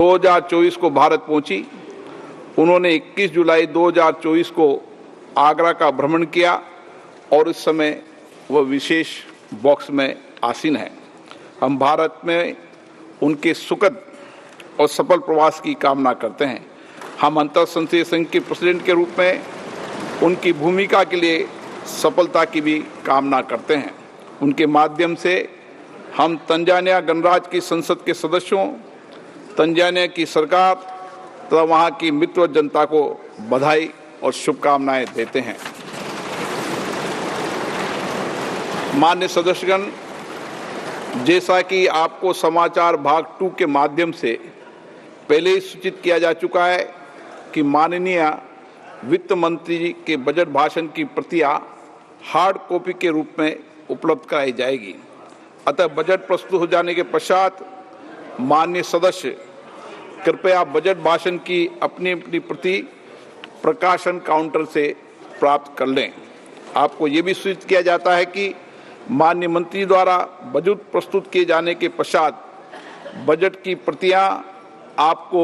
2024 को भारत पहुंची। उन्होंने 21 जुलाई 2024 को आगरा का भ्रमण किया और इस समय वह विशेष बॉक्स में आसीन है। हम भारत में उनके सुखद और सफल प्रवास की कामना करते हैं। हम अंतर्संघीय संघ के प्रेसिडेंट के रूप में उनकी भूमिका के लिए सफलता की भी कामना करते हैं। उनके माध्यम से हम तंजानिया गणराज्य की संसद के सदस्यों, तंजानिया की सरकार तथा वहाँ की मित्र जनता को बधाई और शुभकामनाएं देते हैं। मान्य सदस्यगण, जैसा कि आपको समाचार भाग 2 के माध्यम से पहले ही सूचित किया जा चुका है कि माननीय वित्त मंत्री के बजट भाषण की प्रतियां हार्ड कॉपी के रूप में उपलब्ध कराई जाएगी। अतः बजट प्रस्तुत हो जाने के पश्चात माननीय सदस्य कृपया बजट भाषण की अपनी अपनी प्रति प्रकाशन काउंटर से प्राप्त कर लें। आपको ये भी सूचित किया जाता है कि माननीय मंत्री द्वारा बजट प्रस्तुत किए जाने के पश्चात बजट की प्रतियां आपको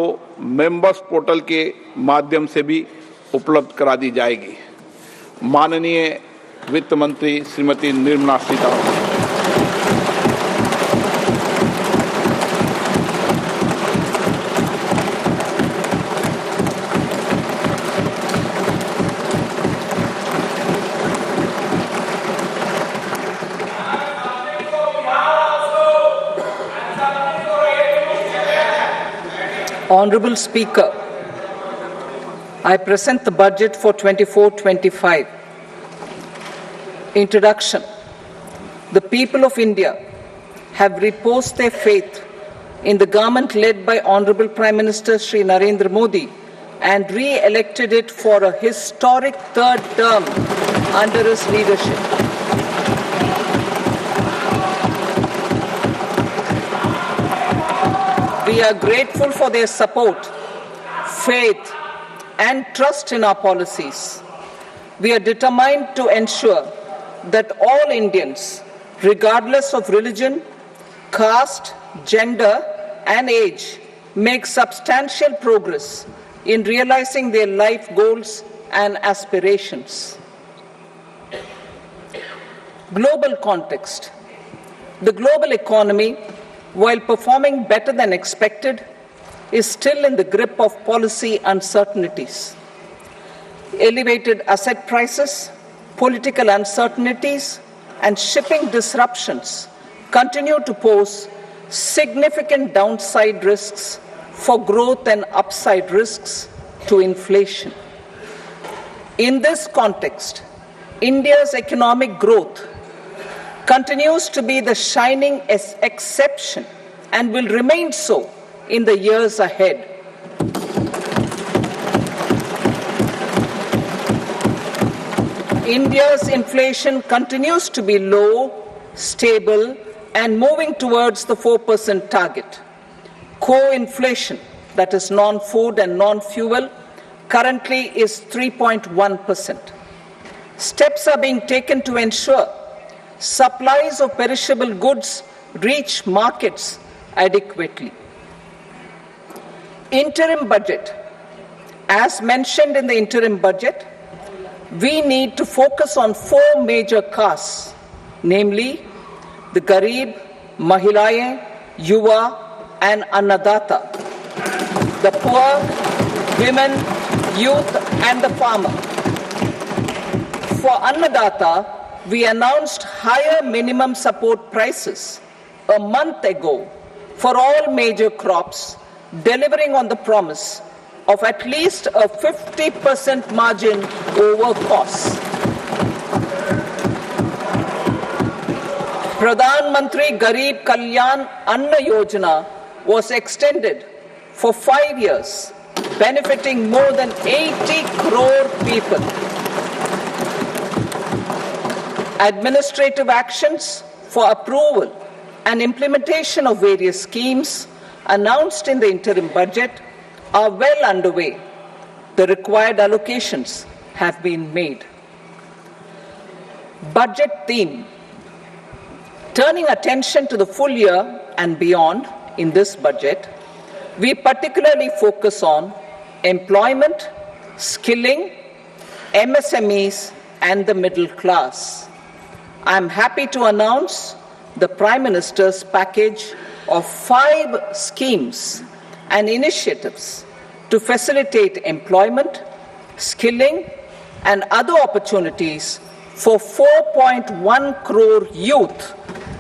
मेंबर्स पोर्टल के माध्यम से भी उपलब्ध करा दी जाएगी। माननीय वित्त मंत्री Shrimati Nirmala Sitharaman. Honorable Speaker, I present the budget for 24-25. Introduction. The people of India have reposed their faith in the government led by Honorable Prime Minister Shri Narendra Modi and re-elected it for a historic third term under his leadership. We are grateful for their support, faith, and trust in our policies. We are determined to ensure that all Indians, regardless of religion, caste, gender, and age, make substantial progress in realizing their life goals and aspirations. Global context. The global economy, while performing better than expected, is still in the grip of policy uncertainties. Elevated asset prices, political uncertainties, and shipping disruptions continue to pose significant downside risks for growth and upside risks to inflation. In this context, India's economic growth continues to be the shining exception and will remain so in the years ahead. India's inflation continues to be low, stable, and moving towards the 4% target. Core inflation, that is non-food and non-fuel, currently is 3.1%. Steps are being taken to ensure supplies of perishable goods reach markets adequately. Interim budget. As mentioned in the interim budget, we need to focus on 4 major castes, namely the Garib, Mahilaye, Yuva, and Annadata, the poor, women, youth, and the farmer. For Annadata, we announced higher minimum support prices a month ago for all major crops, delivering on the promise of at least a 50% margin over costs. Pradhan Mantri Garib Kalyan Anna Yojana was extended for 5 years, benefiting more than 80 crore people. Administrative actions for approval and implementation of various schemes announced in the interim budget are well underway. The required allocations have been made. Budget theme. Turning attention to the full year and beyond in this budget, We particularly focus on employment, skilling, MSMEs, and the middle class. I am happy to announce the Prime Minister's package of 5 schemes and initiatives to facilitate employment, skilling, and other opportunities for 4.1 crore youth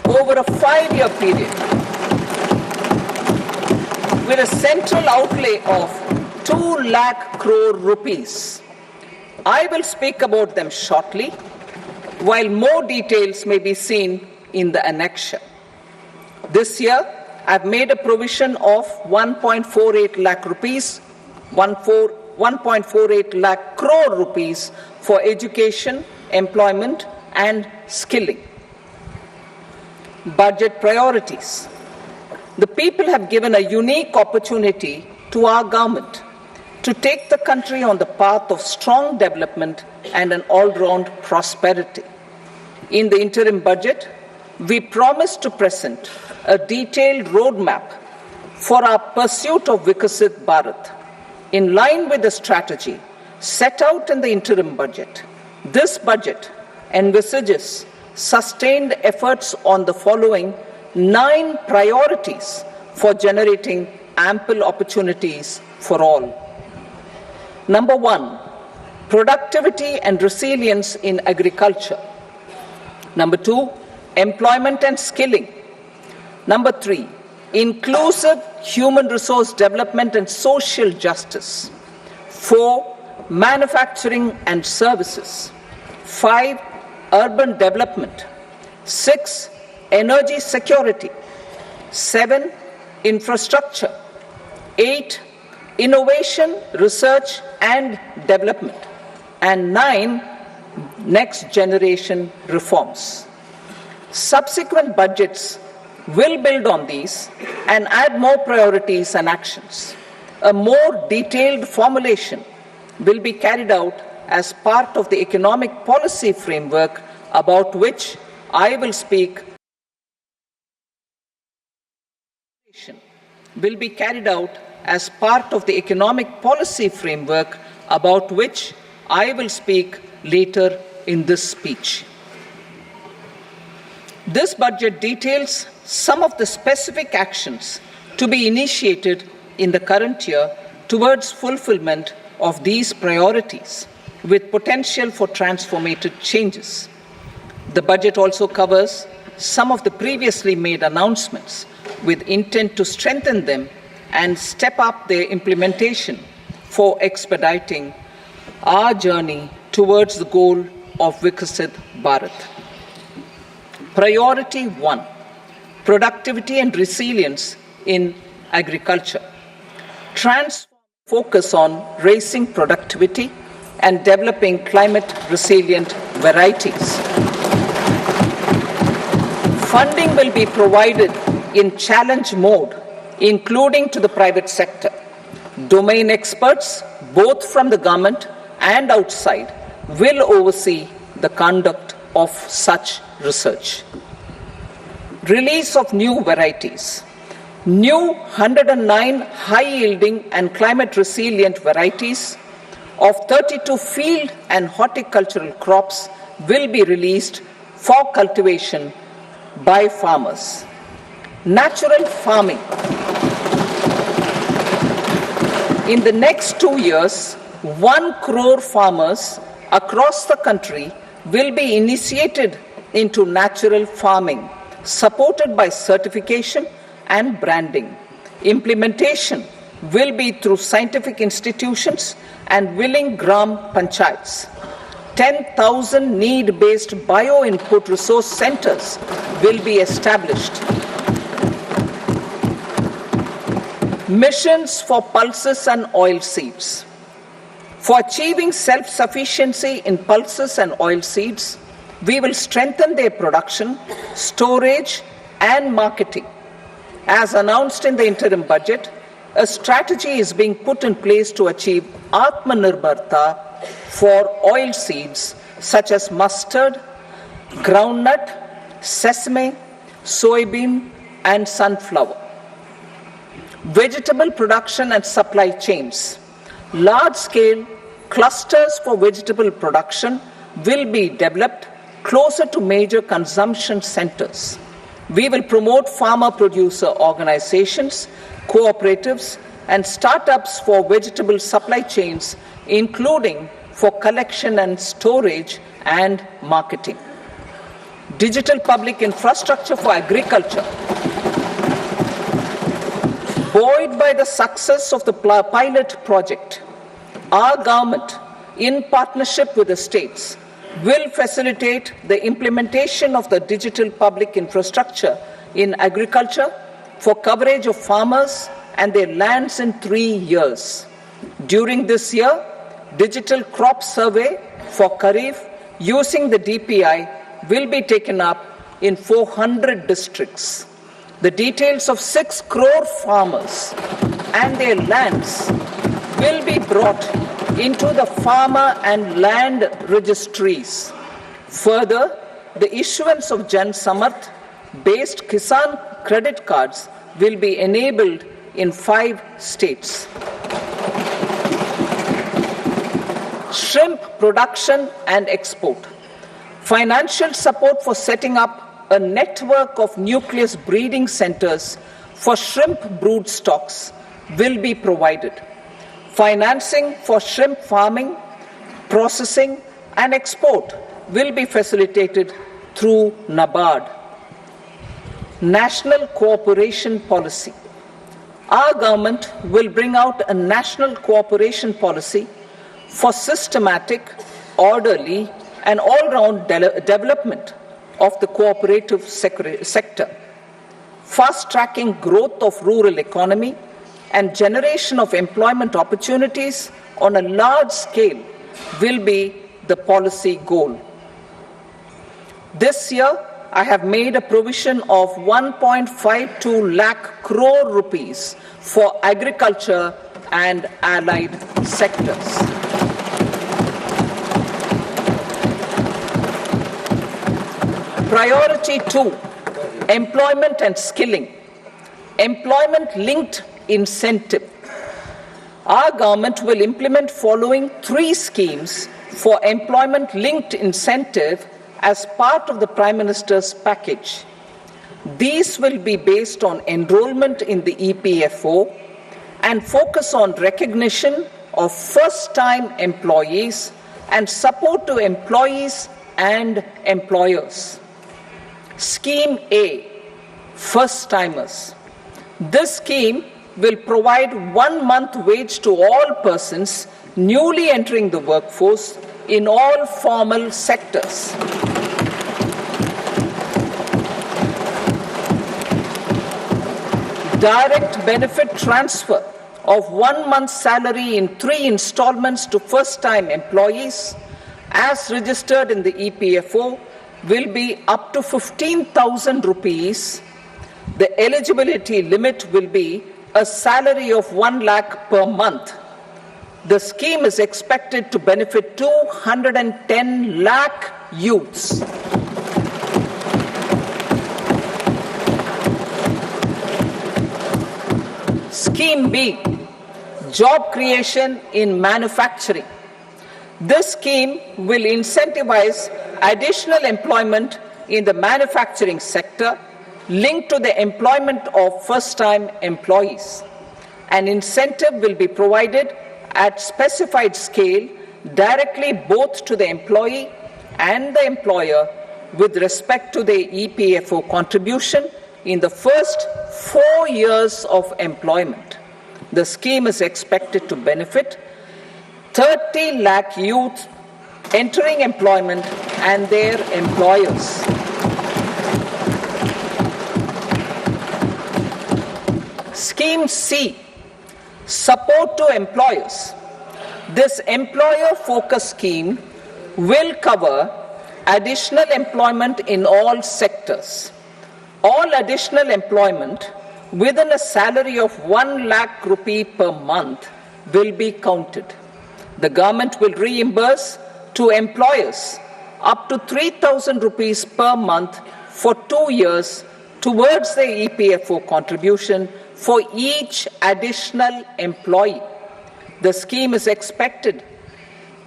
over a 5-year period, with a central outlay of 2 lakh crore rupees. I will speak about them shortly, while more details may be seen in the annexure. This year, I've made a provision of 1.48 lakh rupees, 1.48 lakh crore rupees for education, employment, and skilling. Budget priorities. The people have given a unique opportunity to our government to take the country on the path of strong development and an all-round prosperity. In the interim budget, we promise to present a detailed roadmap for our pursuit of Vikasit Bharat. In line with the strategy set out in the interim budget, this budget envisages sustained efforts on the following 9 priorities for generating ample opportunities for all. Number 1, productivity and resilience in agriculture. Number 2, employment and skilling. Number 3, inclusive human resource development and social justice. 4, manufacturing and services. 5, urban development. 6, energy security. 7, infrastructure. 8, innovation, research and development. And 9, next generation reforms. Subsequent budgets will build on these and add more priorities and actions. A more detailed formulation will be carried out as part of the economic policy framework about which I will speak. Will be carried out as part of the economic policy framework about which I will speak later in this speech. This budget details some of the specific actions to be initiated in the current year towards fulfillment of these priorities, with potential for transformative changes. The budget also covers some of the previously made announcements with intent to strengthen them and step up their implementation for expediting our journey towards the goal of Vikasit Bharat. Priority 1, productivity and resilience in agriculture. Focus on raising productivity and developing climate-resilient varieties. Funding will be provided in challenge mode, including to the private sector. Domain experts, both from the government and outside, will oversee the conduct of such research. Release of new varieties. New 109 high-yielding and climate-resilient varieties of 32 field and horticultural crops will be released for cultivation by farmers. Natural farming. In the next 2 years, 1 crore farmers across the country will be initiated into natural farming, supported by certification and branding. Implementation will be through scientific institutions and willing gram panchayats. 10,000 need-based bio-input resource centers will be established. Missions for pulses and oil seeds. For achieving self-sufficiency in pulses and oil seeds, we will strengthen their production, storage, and marketing. As announced in the interim budget, a strategy is being put in place to achieve Atmanirbharta for oil seeds such as mustard, groundnut, sesame, soybean, and sunflower. vegetable production and supply chains. Large-scale clusters for vegetable production will be developed closer to major consumption centers. We will promote farmer-producer organizations, cooperatives, and startups for vegetable supply chains, including for collection and storage and marketing. Digital public infrastructure for agriculture. Buoyed by the success of the pilot project, our government, in partnership with the states, will facilitate the implementation of the digital public infrastructure in agriculture for coverage of farmers and their lands in 3 years. During this year, digital crop survey for Kharif using the DPI will be taken up in 400 districts. The details of 6 crore farmers and their lands will be brought into the farmer and land registries. Further, the issuance of Jan Samarth based Kisan credit cards will be enabled in 5 states. Shrimp production and export. Financial support for setting up a network of nucleus breeding centers for shrimp brood stocks will be provided. Financing for shrimp farming, processing, and export will be facilitated through NABARD. National cooperation policy. Our government will bring out a national cooperation policy for systematic, orderly, and all-round development of the cooperative sector, fast-tracking growth of rural economy and generation of employment opportunities on a large scale will be the policy goal. This year, I have made a provision of 1.52 lakh crore rupees for agriculture and allied sectors. Priority 2, employment and skilling. Employment-linked incentive. Our government will implement following 3 schemes for employment-linked incentive as part of the Prime Minister's package. These will be based on enrollment in the EPFO and focus on recognition of first-time employees and support to employees and employers. Scheme A, first-timers. This scheme will provide 1 month wage to all persons newly entering the workforce in all formal sectors. Direct benefit transfer of 1 month's salary in 3 installments to first-time employees as registered in the EPFO will be up to 15,000 rupees. The eligibility limit will be a salary of 1 lakh per month. The scheme is expected to benefit 210 lakh youths. Scheme B, job creation in manufacturing. This scheme will incentivize additional employment in the manufacturing sector linked to the employment of first-time employees. An incentive will be provided at specified scale directly both to the employee and the employer with respect to the EPFO contribution in the first 4 years of employment. The scheme is expected to benefit 30 lakh youth entering employment and their employers. Scheme C, support to employers. This employer-focused scheme will cover additional employment in all sectors. All additional employment within a salary of 1 lakh rupee per month will be counted. The government will reimburse to employers up to 3,000 rupees per month for 2 years towards the EPFO contribution for each additional employee. The scheme is expected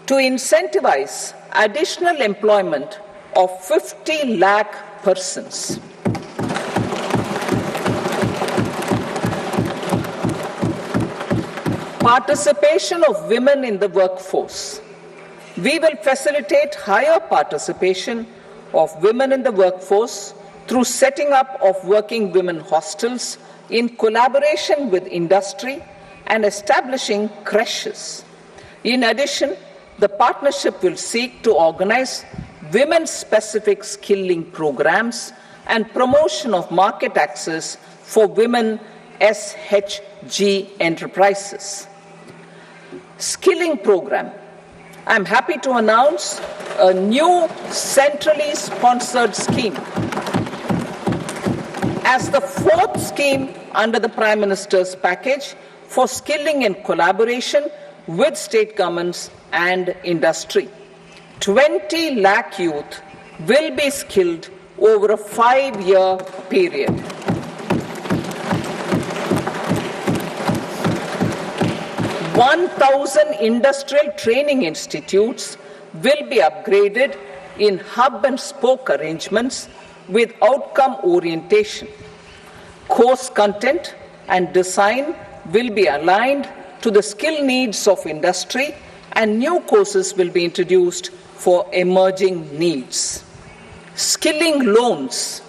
to incentivize additional employment of 50 lakh persons. Participation of women in the workforce. We will facilitate higher participation of women in the workforce through setting up of working women hostels in collaboration with industry and establishing creches. In addition, the partnership will seek to organize women-specific skilling programs and promotion of market access for women SHG enterprises. Skilling program. I'm happy to announce a new centrally sponsored scheme as the fourth scheme under the Prime Minister's package for skilling in collaboration with state governments and industry. 20 lakh youth will be skilled over a 5-year period. "1,000 industrial training institutes will be upgraded in hub and spoke arrangements with outcome orientation. Course content and design will be aligned to the skill needs of industry, and new courses will be introduced for emerging needs." Skilling loans.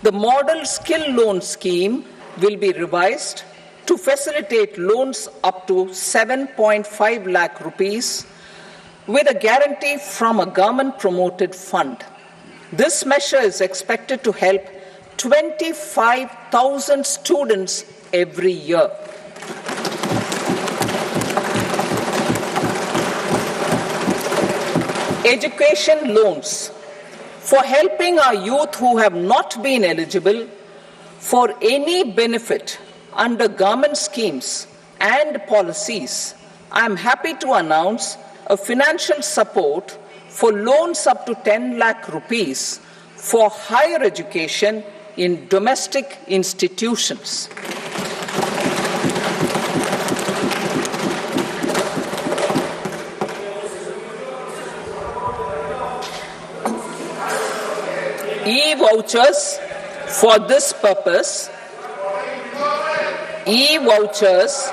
The model skill loan scheme will be revised to facilitate loans up to 7.5 lakh rupees with a guarantee from a government-promoted fund. This measure is expected to help 25,000 students every year. Education loans. For helping our youth who have not been eligible for any benefit under government schemes and policies, I am happy to announce a financial support for loans up to 10 lakh rupees for higher education in domestic institutions. E-vouchers for this purpose. E-vouchers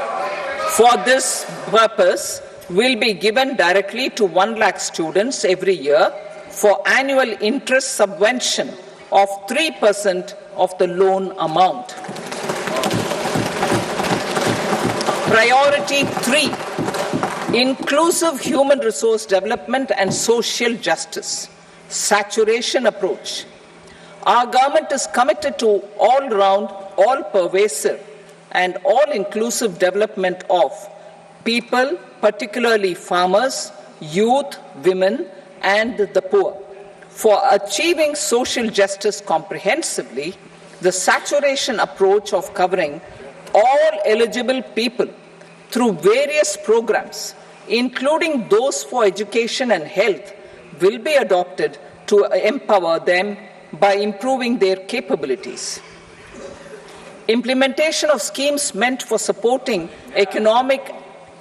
for this purpose will be given directly to 1 lakh students every year for annual interest subvention of 3% of the loan amount. Priority 3, inclusive human resource development and social justice. Saturation approach. Our government is committed to all-round, all-pervasive and all-inclusive development of people, particularly farmers, youth, women, and the poor. For achieving social justice comprehensively, the saturation approach of covering all eligible people through various programs, including those for education and health, will be adopted to empower them by improving their capabilities. Implementation of schemes meant for supporting economic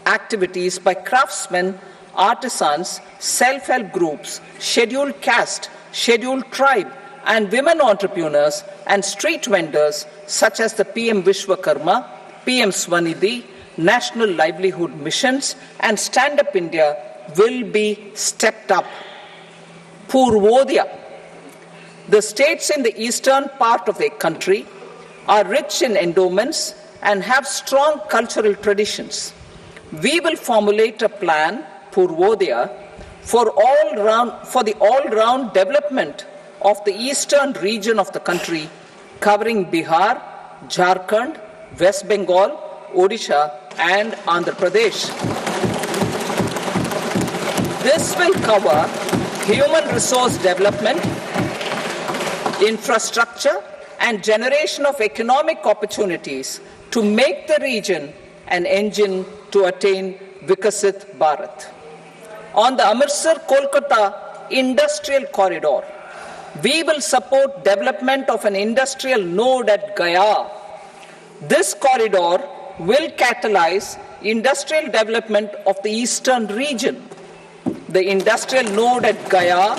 activities by craftsmen, artisans, self-help groups, scheduled caste, scheduled tribe, and women entrepreneurs and street vendors such as the PM Vishwakarma, PM Swanidhi, National Livelihood Missions, and Stand Up India will be stepped up. Purvodaya. The states in the eastern part of the country are rich in endowments and have strong cultural traditions. We will formulate a plan, Purvodaya, for the all-round development of the eastern region of the country, covering Bihar, Jharkhand, West Bengal, Odisha, and Andhra Pradesh. This will cover human resource development, infrastructure, and generation of economic opportunities to make the region an engine to attain Vikasit Bharat. On the Amritsar-Kolkata industrial corridor, we will support development of an industrial node at Gaya. This corridor will catalyze industrial development of the eastern region. The industrial node at Gaya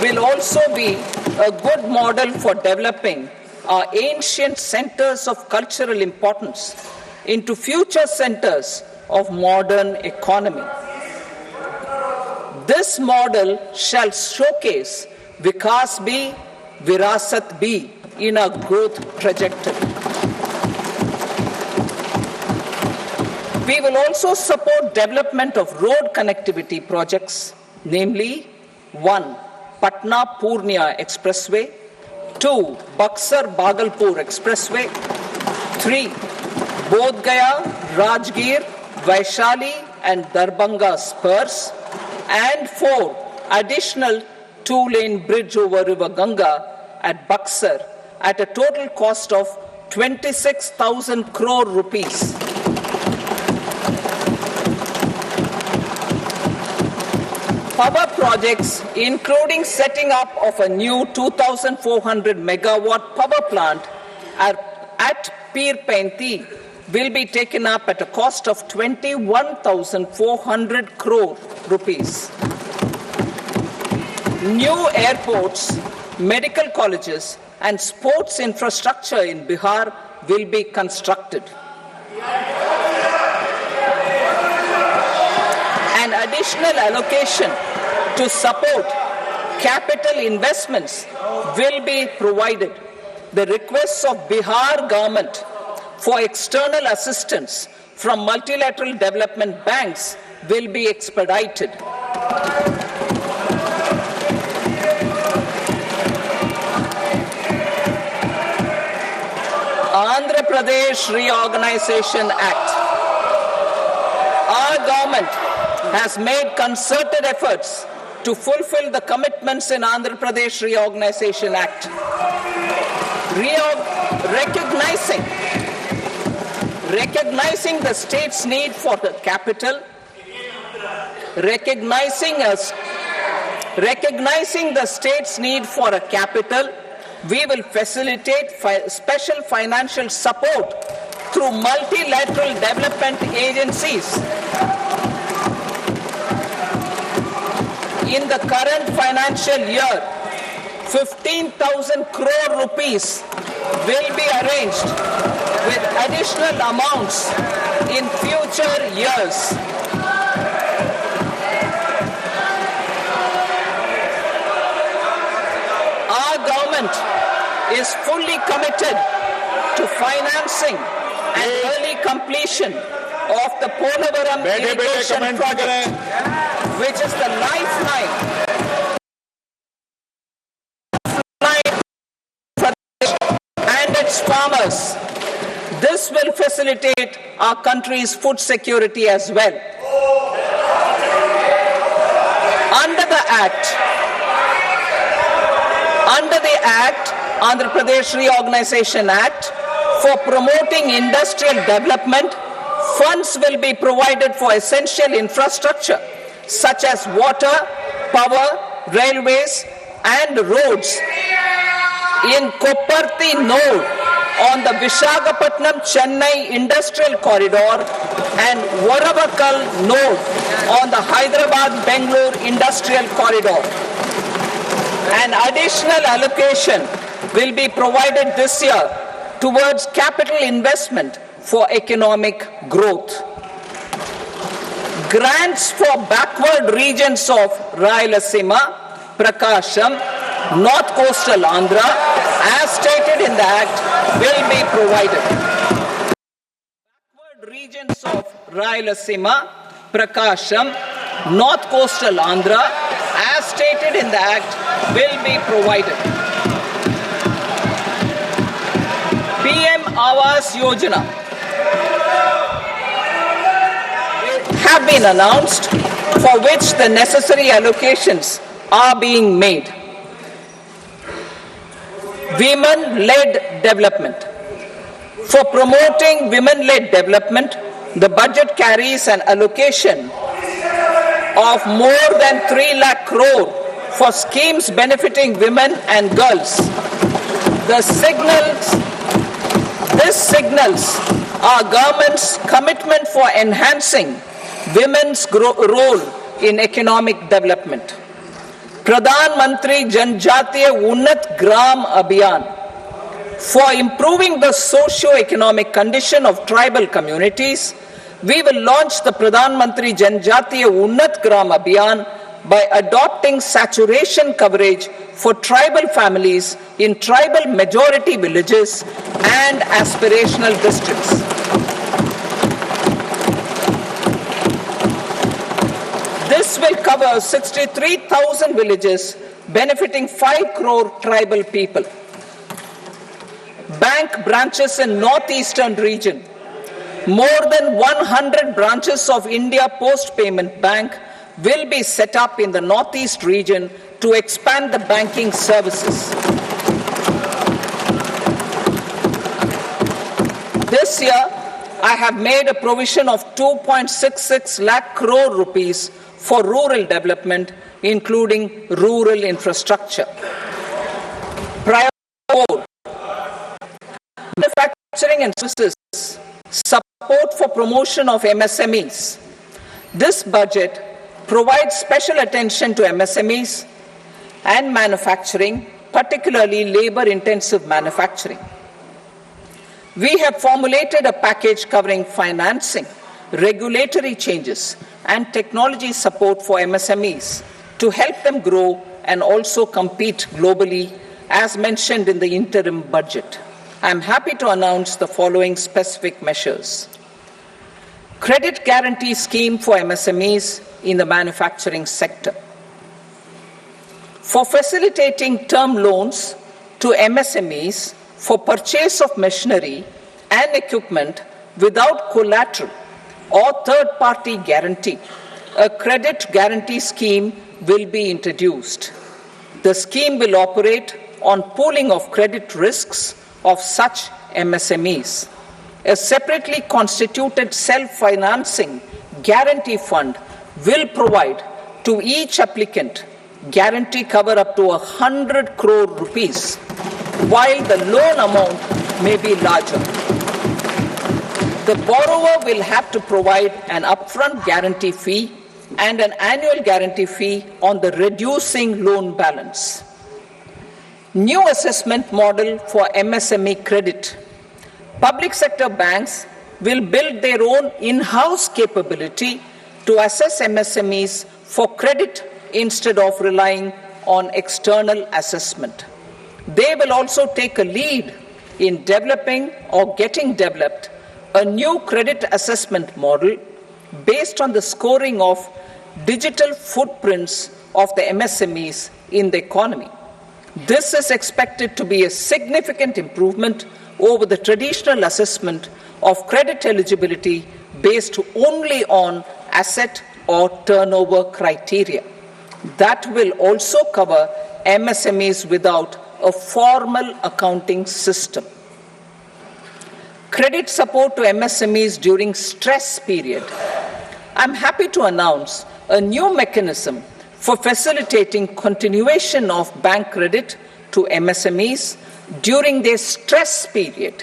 will also be a good model for developing our ancient centers of cultural importance into future centers of modern economy. This model shall showcase Vikas B, Virasat B in our growth trajectory. We will also support development of road connectivity projects, namely 1. Patna-Purnia Expressway, 2. Buxar-Bhagalpur Expressway, 3. Bodh Gaya, Rajgir, Vaishali and Darbhanga spurs, and 4. Additional 2-lane bridge over River Ganga at Buxar at a total cost of 26,000 crore rupees. Power projects, including setting up of a new 2,400 megawatt power plant at Pir Painti, will be taken up at a cost of 21,400 crore rupees. New airports, medical colleges, and sports infrastructure in Bihar will be constructed. An additional allocation to support capital investments will be provided. The requests of Bihar government for external assistance from multilateral development banks will be expedited. Andhra Pradesh Reorganization Act. Our government has made concerted efforts to fulfill the commitments in Andhra Pradesh Reorganization Act. Recognizing the state's need for the capital, recognizing the state's need for a capital, we will facilitate special financial support through multilateral development agencies. In the current financial year, 15,000 crore rupees will be arranged with additional amounts in future years. Our government is fully committed to financing and early completion of the Polavaram irrigation project, which is the lifeline and its farmers. This will facilitate our country's food security as well. Under the Act, Andhra Pradesh Reorganization Act, for promoting industrial development, funds will be provided for essential infrastructure such as water, power, railways, and roads. In Kopparthi node on the Visakhapatnam-Chennai industrial corridor and Varavakal node on the Hyderabad-Bangalore industrial corridor. An additional allocation will be provided this year towards capital investment for economic growth. Grants for backward regions of Rayalaseema, Prakasham, North Coastal Andhra, as stated in the Act, will be provided. Backward regions of Rayalaseema, Prakasham, North Coastal Andhra, as stated in the Act, will be provided. PM Awas Yojana have been announced, for which the necessary allocations are being made. Women-led development. For promoting women-led development, the budget carries an allocation of more than 3 lakh crore for schemes benefiting women and girls. The signals This signals our government's commitment for enhancing women's role in economic development. Pradhan Mantri Janjatiya Unnat Gram Abhiyan, for improving the socio-economic condition of tribal communities, we will launch the Pradhan Mantri Janjatiya Unnat Gram Abhiyan by adopting saturation coverage for tribal families in tribal majority villages and aspirational districts. This will cover 63,000 villages, benefiting 5 crore tribal people. Bank branches in northeastern region. More than 100 branches of India Post Payment Bank will be set up in the northeast region to expand the banking services. This year, I have made a provision of 2.66 lakh crore rupees for rural development, including rural infrastructure. Priority 4, manufacturing and services, support for promotion of MSMEs. This budget provides special attention to MSMEs and manufacturing, particularly labor-intensive manufacturing. We have formulated a package covering financing, regulatory changes, and technology support for MSMEs to help them grow and also compete globally, as mentioned in the interim budget. I am happy to announce the following specific measures. Credit guarantee scheme for MSMEs in the manufacturing sector. For facilitating term loans to MSMEs for purchase of machinery and equipment without collateral or third-party guarantee, a credit guarantee scheme will be introduced. The scheme will operate on pooling of credit risks of such MSMEs. A separately constituted self-financing guarantee fund will provide to each applicant guarantee cover up to 100 crore rupees, while the loan amount may be larger. The borrower will have to provide an upfront guarantee fee and an annual guarantee fee on the reducing loan balance. New assessment model for MSME credit. Public sector banks will build their own in-house capability to assess MSMEs for credit instead of relying on external assessment. They will also take a lead in developing or getting developed a new credit assessment model based on the scoring of digital footprints of the MSMEs in the economy. This is expected to be a significant improvement over the traditional assessment of credit eligibility based only on asset or turnover criteria. That will also cover MSMEs without a formal accounting system. Credit support to MSMEs during stress period. I'm happy to announce a new mechanism for facilitating continuation of bank credit to MSMEs during their stress period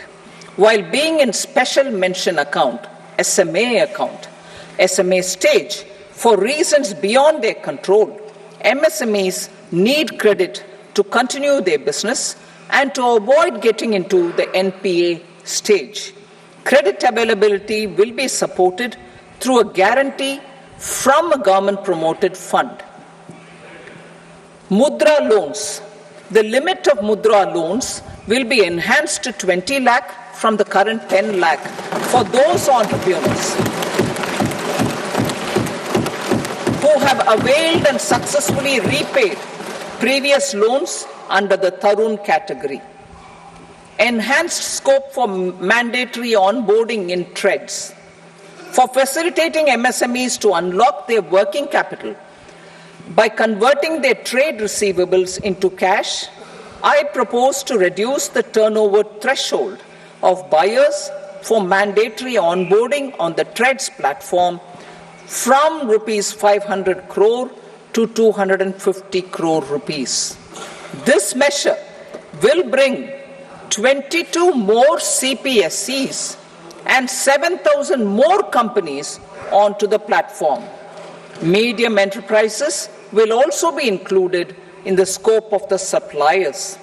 while being in special mention account, SMA stage, for reasons beyond their control. MSMEs need credit to continue their business and to avoid getting into the NPA stage. Credit availability will be supported through a guarantee from a government-promoted fund. Mudra loans. The limit of Mudra loans will be enhanced to 20 lakh from the current 10 lakh for those entrepreneurs who have availed and successfully repaid previous loans under the Tarun category. Enhanced scope for mandatory onboarding in trades. For facilitating MSMEs to unlock their working capital by converting their trade receivables into cash, I propose to reduce the turnover threshold of buyers for mandatory onboarding on the trades platform from rupees 500 crore to 250 crore rupees. This measure will bring 22 more CPSCs and 7,000 more companies onto the platform. Medium enterprises will also be included in the scope of the suppliers.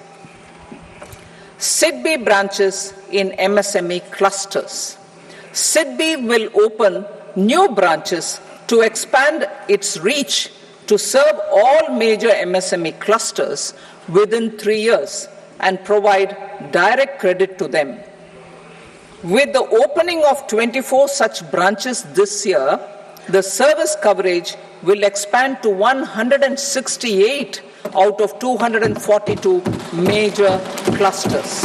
SIDBI branches in MSME clusters. SIDBI will open new branches to expand its reach to serve all major MSME clusters within 3 years and provide direct credit to them. With the opening of 24 such branches this year, the service coverage will expand to 168 out of 242 major clusters.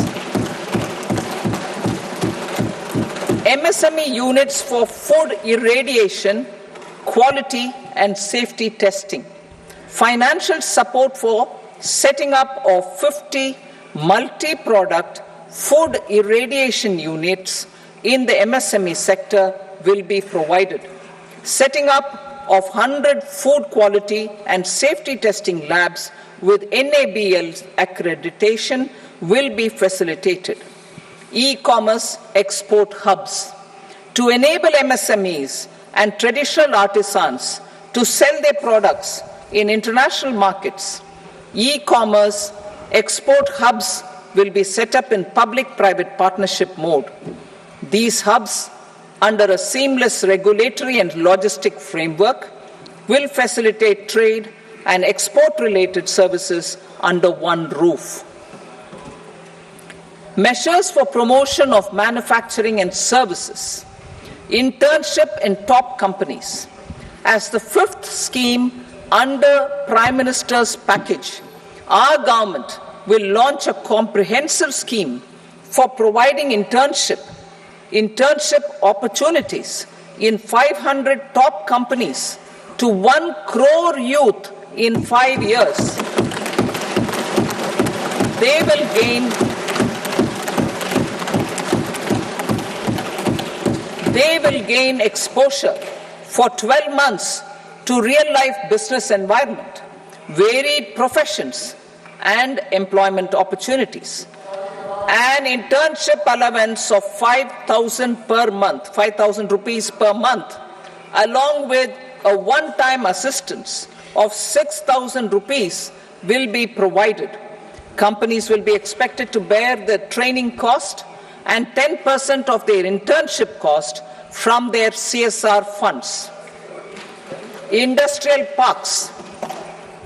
MSME units for food irradiation, quality and safety testing. Financial support for setting up of 50 multi-product food irradiation units in the MSME sector will be provided. Setting up of 100 food quality and safety testing labs with NABL accreditation will be facilitated. E-commerce export hubs to enable MSMEs and traditional artisans to sell their products in international markets. E-commerce export hubs will be set up in public-private partnership mode. These hubs, under a seamless regulatory and logistic framework, will facilitate trade and export-related services under one roof. Measures for promotion of manufacturing and services. Internship in top companies. As the fifth scheme under Prime Minister's package, our government will launch a comprehensive scheme for providing internship opportunities in 500 top companies to 1 crore youth in 5 years. They will gain exposure for 12 months to real-life business environment, varied professions, and employment opportunities. An internship allowance of 5,000 per month, 5,000 rupees per month, along with a one-time assistance of 6,000 rupees will be provided. Companies will be expected to bear the training cost and 10% of their internship cost from their CSR funds. Industrial parks.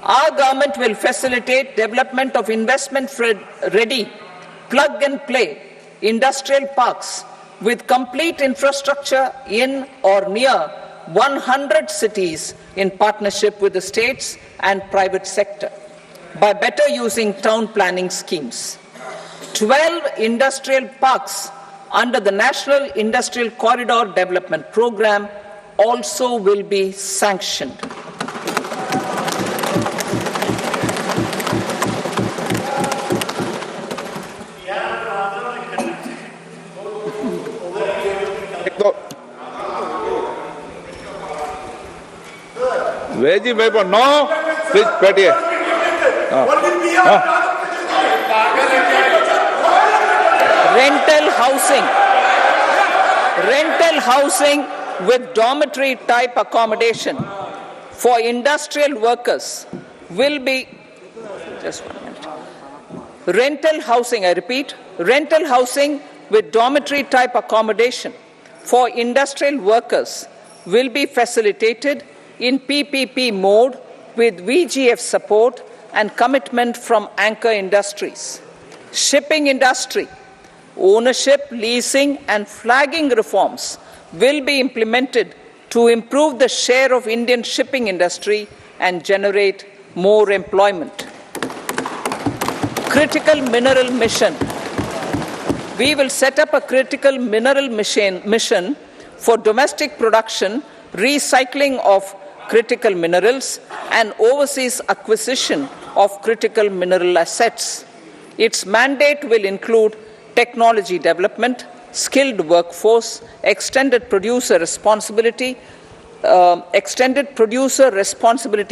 Our government will facilitate development of investment-ready, plug-and-play industrial parks with complete infrastructure in or near 100 cities in partnership with the states and private sector by better using town planning schemes. 12 industrial parks under the National Industrial Corridor Development Program also will be sanctioned. Veggie paper, no. Please, Patty. Rental housing with dormitory type accommodation for industrial workers will be, just 1 minute. Rental housing, I repeat, rental housing with dormitory type accommodation for industrial workers will be facilitated in PPP mode with VGF support and commitment from anchor industries. Shipping industry, ownership, leasing and flagging reforms will be implemented to improve the share of Indian shipping industry and generate more employment. Critical mineral mission. We will set up a critical mineral mission for domestic production, recycling of critical minerals and overseas acquisition of critical mineral assets. Its mandate will include technology development, skilled workforce, extended producer responsibility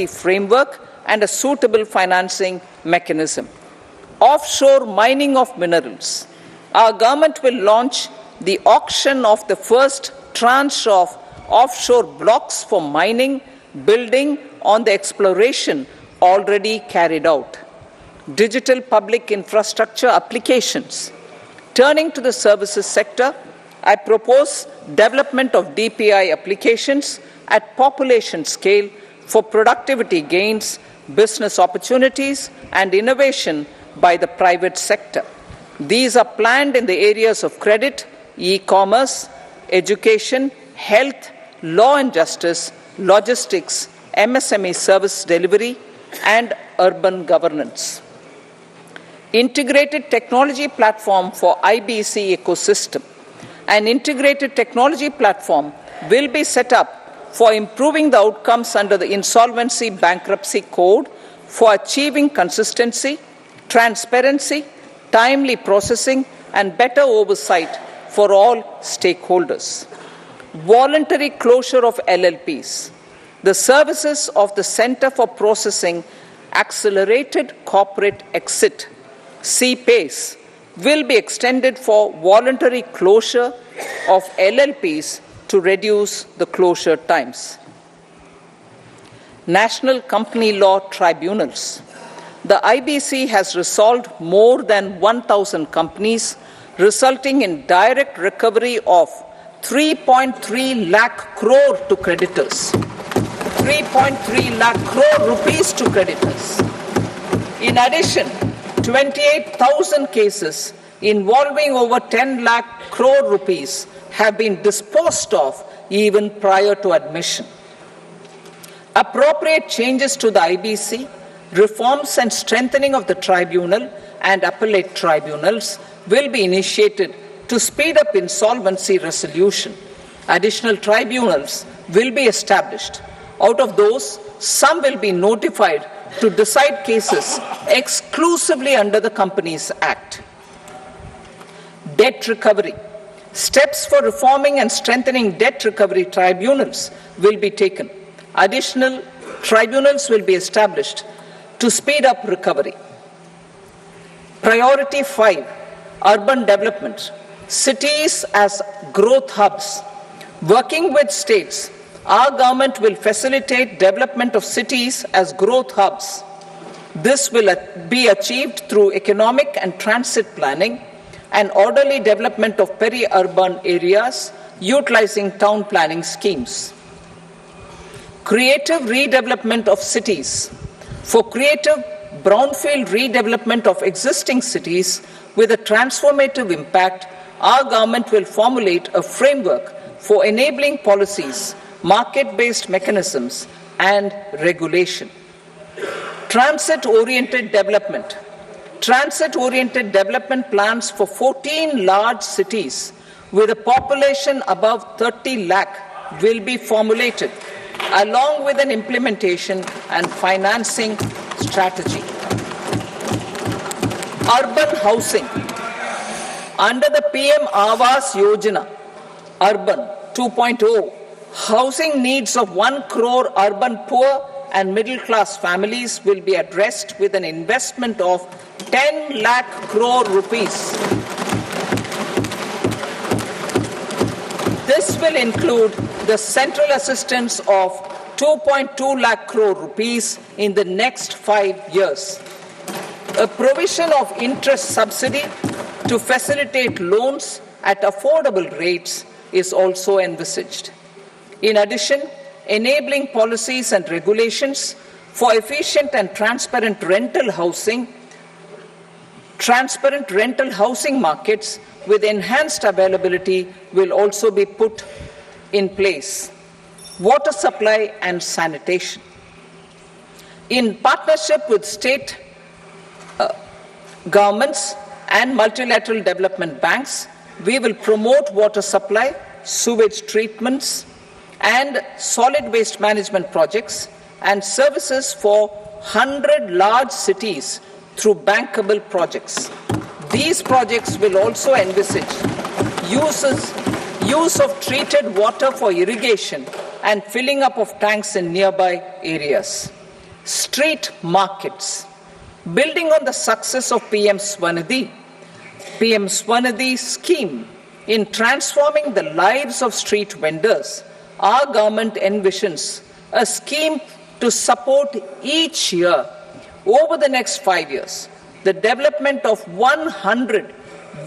framework, and a suitable financing mechanism. offshore mining of minerals. Our government will launch the auction of the first tranche of offshore blocks for mining, building on the exploration already carried out. Digital public infrastructure applications. Turning to the services sector, I propose development of DPI applications at population scale for productivity gains, business opportunities, and innovation by the private sector. These are planned in the areas of credit, e-commerce, education, health, law and justice, logistics, MSME service delivery, and urban governance. Integrated technology platform for IBC ecosystem. An integrated technology platform will be set up for improving the outcomes under the Insolvency Bankruptcy Code for achieving consistency, transparency, timely processing, and better oversight for all stakeholders. Voluntary closure of LLPs. The services of the Center for Processing Accelerated Corporate Exit, CPACE, will be extended for voluntary closure of LLPs to reduce the closure times. National Company Law Tribunals. The IBC has resolved more than 1,000 companies, resulting in direct recovery of 3.3 lakh crore to creditors. 3.3 lakh crore rupees to creditors. In addition, 28,000 cases involving over 10 lakh crore rupees have been disposed of even prior to admission. Appropriate changes to the IBC, reforms and strengthening of the tribunal and appellate tribunals will be initiated to speed up insolvency resolution. Additional tribunals will be established. Out of those, some will be notified to decide cases exclusively under the Companies Act. Debt recovery. Steps for reforming and strengthening debt recovery tribunals will be taken. Additional tribunals will be established to speed up recovery. Priority 5, urban development. Cities as growth hubs. Working with states, our government will facilitate development of cities as growth hubs. This will be achieved through economic and transit planning and orderly development of peri-urban areas utilizing town planning schemes. Creative redevelopment of cities. For creative brownfield redevelopment of existing cities with a transformative impact, our government will formulate a framework for enabling policies, market-based mechanisms, and regulation. Transit-oriented development. Transit-oriented development plans for 14 large cities with a population above 30 lakh will be formulated, along with an implementation and financing strategy. Urban housing. Under the PM Awas Yojana, Urban 2.0, housing needs of 1 crore urban poor and middle-class families will be addressed with an investment of 10 lakh crore rupees. This will include the central assistance of 2.2 lakh crore rupees in the next 5 years. A provision of interest subsidy to facilitate loans at affordable rates is also envisaged. In addition, enabling policies and regulations for efficient and transparent rental housing markets with enhanced availability will also be put in place. Water supply and sanitation. In partnership with state governments and multilateral development banks, we will promote water supply, sewage treatments, and solid waste management projects and services for 100 large cities through bankable projects. These projects will also envisage use of treated water for irrigation and filling up of tanks in nearby areas. Street markets. Building on the success of PM Swanidhi scheme in transforming the lives of street vendors, our government envisions a scheme to support each year over the next 5 years the development of 100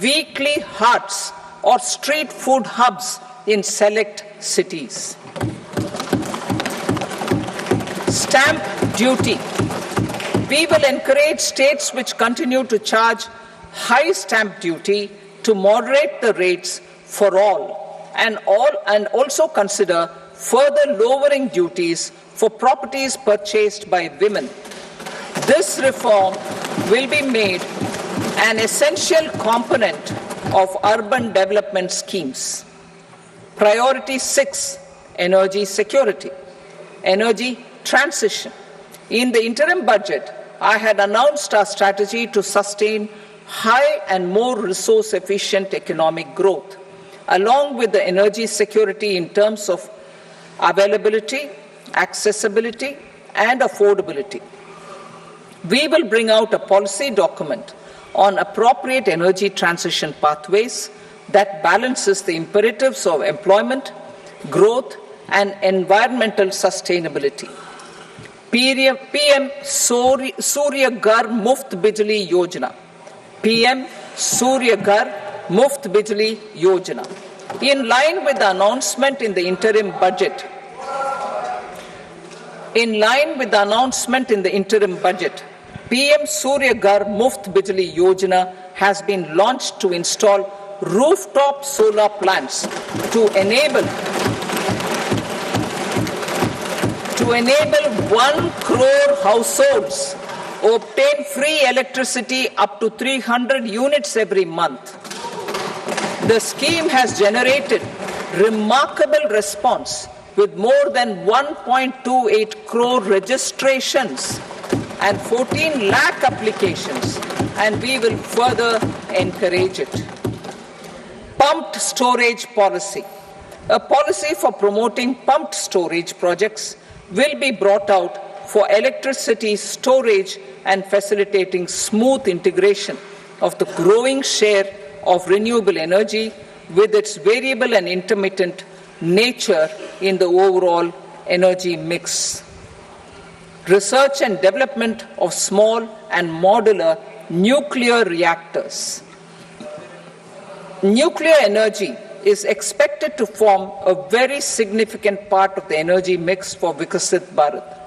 weekly huts or street food hubs in select cities. Stamp duty. We will encourage states which continue to charge high stamp duty to moderate the rates for all and also consider further lowering duties for properties purchased by women. This reform will be made an essential component of urban development schemes. Priority 6, energy security, energy transition. In the interim budget, I had announced our strategy to sustain high and more resource-efficient economic growth, along with the energy security in terms of availability, accessibility, and affordability. We will bring out a policy document on appropriate energy transition pathways that balances the imperatives of employment, growth, and environmental sustainability. PM Surya Ghar Muft Bijli Yojana. PM Surya Ghar Muft Bijli Yojana. In line with the announcement in the interim budget, PM Surya Ghar Muft Bijli Yojana has been launched to install rooftop solar plants to enable 1 crore households obtain free electricity up to 300 units every month. The scheme has generated remarkable response with more than 1.28 crore registrations and 14 lakh applications, and we will further encourage it. Pumped storage policy. A policy for promoting pumped storage projects will be brought out for electricity storage and facilitating smooth integration of the growing share of renewable energy with its variable and intermittent nature in the overall energy mix. Research and development of small and modular nuclear reactors. Nuclear energy is expected to form a very significant part of the energy mix for Vikasit Bharat.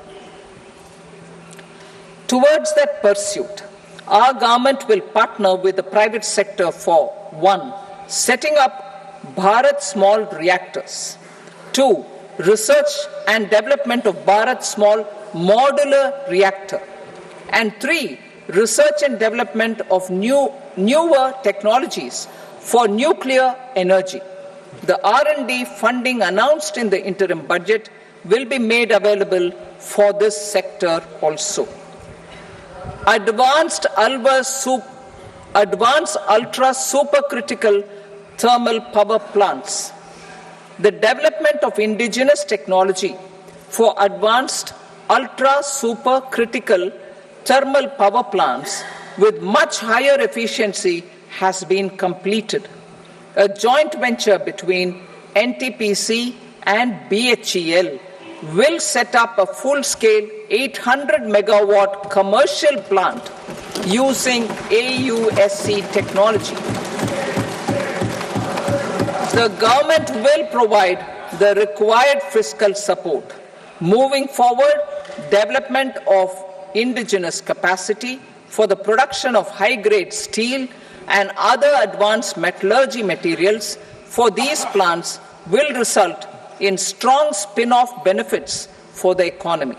Towards that pursuit, our government will partner with the private sector for 1. Setting up Bharat Small Reactors, 2. Research and development of Bharat Small Modular Reactor, and 3. Research and development of newer technologies for nuclear energy. The R&D funding announced in the interim budget will be made available for this sector also. Advanced ultra supercritical thermal power plants. The development of indigenous technology for advanced ultra supercritical thermal power plants with much higher efficiency has been completed. A joint venture between NTPC and BHEL will set up a full-scale 800 megawatt commercial plant using AUSC technology. The government will provide the required fiscal support. Moving forward, development of indigenous capacity for the production of high-grade steel and other advanced metallurgy materials for these plants will result in strong spin-off benefits for the economy.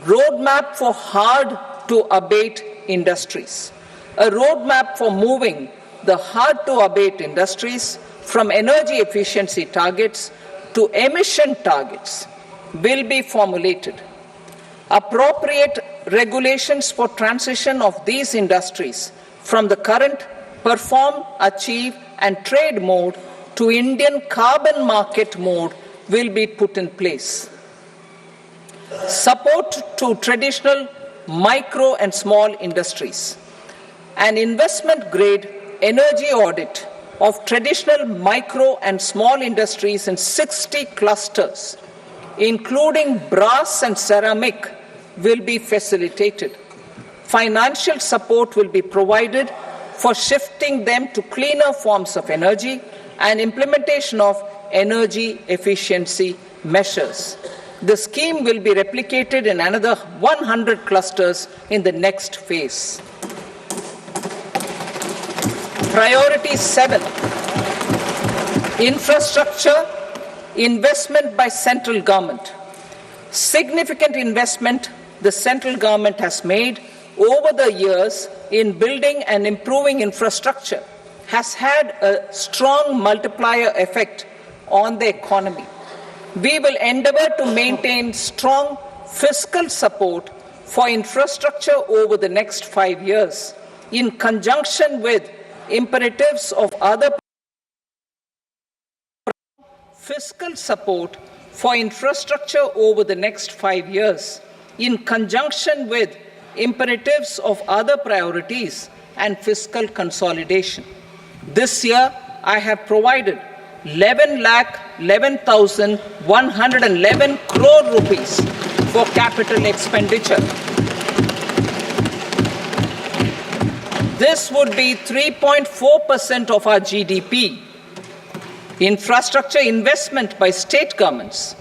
Roadmap for hard-to-abate industries. A roadmap for moving the hard-to-abate industries from energy efficiency targets to emission targets will be formulated. Appropriate regulations for transition of these industries from the current perform, achieve, and trade mode to Indian carbon market mode will be put in place. Support to traditional micro and small industries. An investment-grade energy audit of traditional micro and small industries in 60 clusters, including brass and ceramic, will be facilitated. Financial support will be provided for shifting them to cleaner forms of energy and implementation of energy efficiency measures. The scheme will be replicated in another 100 clusters in the next phase. Priority 7, infrastructure investment by central government. Significant investment the central government has made over the years in building and improving infrastructure has had a strong multiplier effect on the economy. We will endeavor to maintain strong fiscal support for infrastructure over the next 5 years in conjunction with imperatives of other fiscal support for infrastructure over the next 5 years in conjunction with imperatives of other priorities and fiscal consolidation. This year, I have provided 11,11,111 crore rupees for capital expenditure. This would be 3.4% of our GDP. Infrastructure investment by state governments.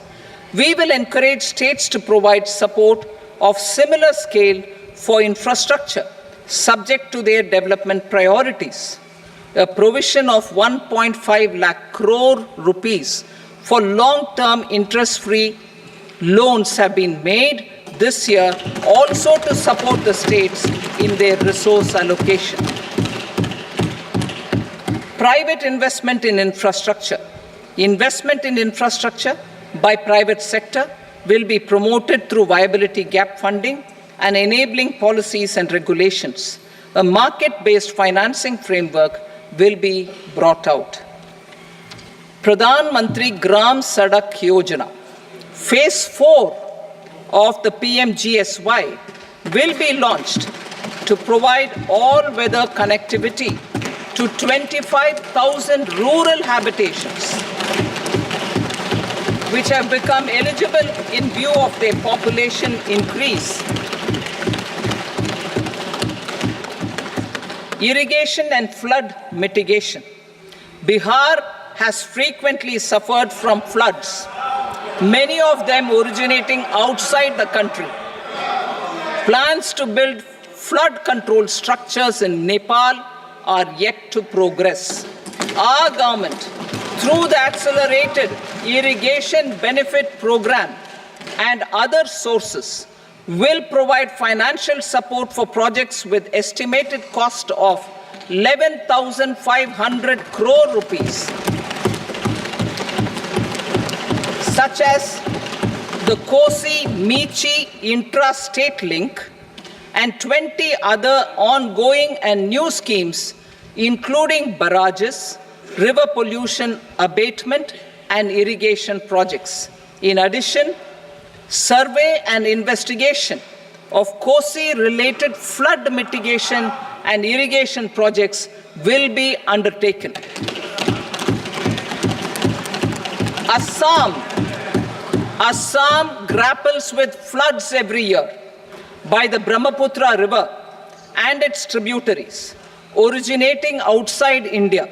We will encourage states to provide support of similar scale for infrastructure, subject to their development priorities. A provision of 1.5 lakh crore rupees for long-term interest-free loans have been made this year also to support the states in their resource allocation. Private investment in infrastructure. Investment in infrastructure by private sector will be promoted through viability gap funding and enabling policies and regulations. A market-based financing framework will be brought out. Pradhan Mantri Gram Sadak Yojana, Phase 4 of the PMGSY will be launched to provide all-weather connectivity to 25,000 rural habitations, which have become eligible in view of their population increase. Irrigation and flood mitigation. Bihar has frequently suffered from floods, many of them originating outside the country. Plans to build flood control structures in Nepal are yet to progress. Our government, through the Accelerated Irrigation Benefit Program and other sources, will provide financial support for projects with estimated cost of 11,500 crore rupees, such as the Kosi-Michi intra-state link and 20 other ongoing and new schemes, including barrages, river pollution abatement, and irrigation projects. In addition, survey and investigation of Kosi-related flood mitigation and irrigation projects will be undertaken. Assam grapples with floods every year by the Brahmaputra River and its tributaries originating outside India.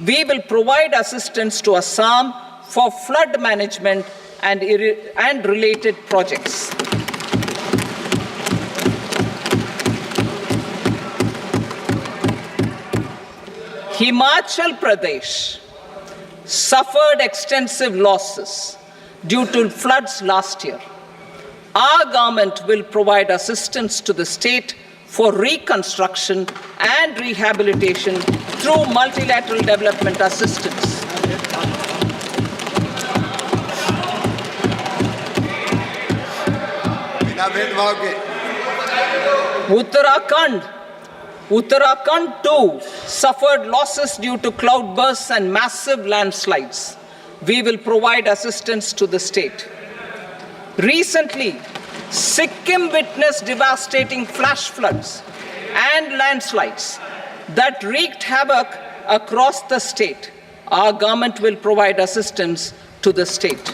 We will provide assistance to Assam for flood management and related projects. Himachal Pradesh suffered extensive losses due to floods last year. Our government will provide assistance to the state for reconstruction and rehabilitation through multilateral development assistance. Uttarakhand too suffered losses due to cloudbursts and massive landslides. We will provide assistance to the state. Recently, Sikkim witnessed devastating flash floods and landslides that wreaked havoc across the state. Our government will provide assistance to the state.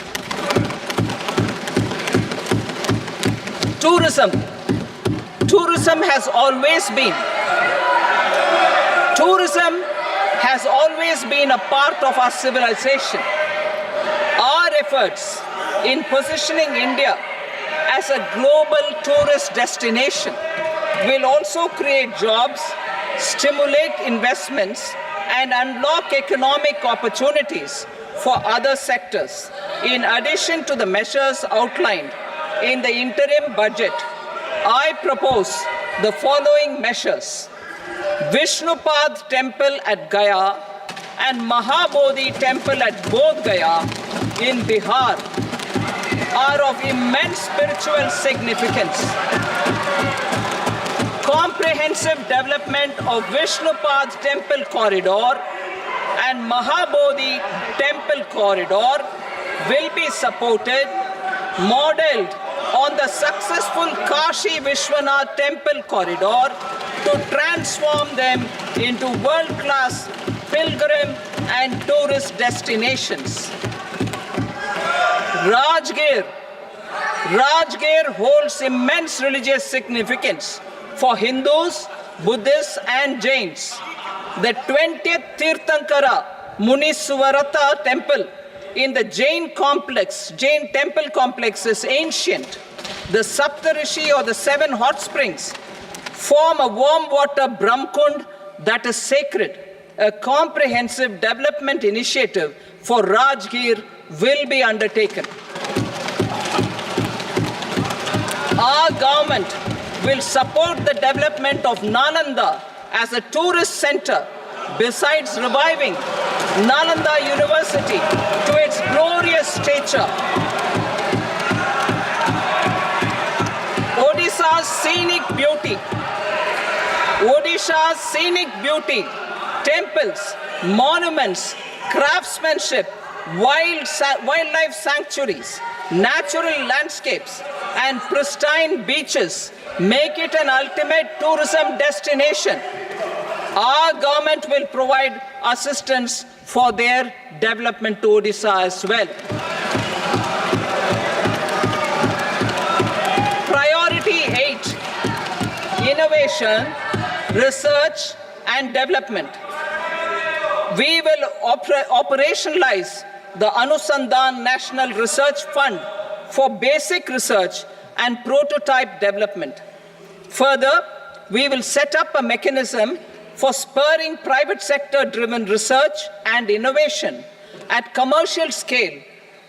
Tourism. Tourism has always been a part of our civilization. Our efforts in positioning India as a global tourist destination will also create jobs, stimulate investments, and unlock economic opportunities for other sectors. In addition to the measures outlined in the interim budget, I propose the following measures. Vishnupad Temple at Gaya and Mahabodhi Temple at Bodh Gaya in Bihar are of immense spiritual significance. Comprehensive development of Vishnupad Temple Corridor and Mahabodhi Temple Corridor will be supported, modeled on the successful Kashi Vishwanath Temple Corridor to transform them into world-class pilgrim and tourist destinations. Rajgir holds immense religious significance for Hindus, Buddhists, and Jains. The 20th Tirthankara Muniswarata temple in the Jain temple complex is ancient. The Saptarishi, or the 7 hot springs, form a warm water Brahmkund that is sacred. A comprehensive development initiative for Rajgir will be undertaken. Our government will support the development of Nalanda as a tourist center, besides reviving Nalanda University to its glorious stature. Odisha's scenic beauty, temples, monuments, craftsmanship, wildlife sanctuaries, natural landscapes, and pristine beaches make it an ultimate tourism destination. Our government will provide assistance for their development to Odisha as well. Priority 8, innovation, research, and development. We will operationalize the Anusandhan National Research Fund for basic research and prototype development. Further, we will set up a mechanism for spurring private sector-driven research and innovation at commercial scale,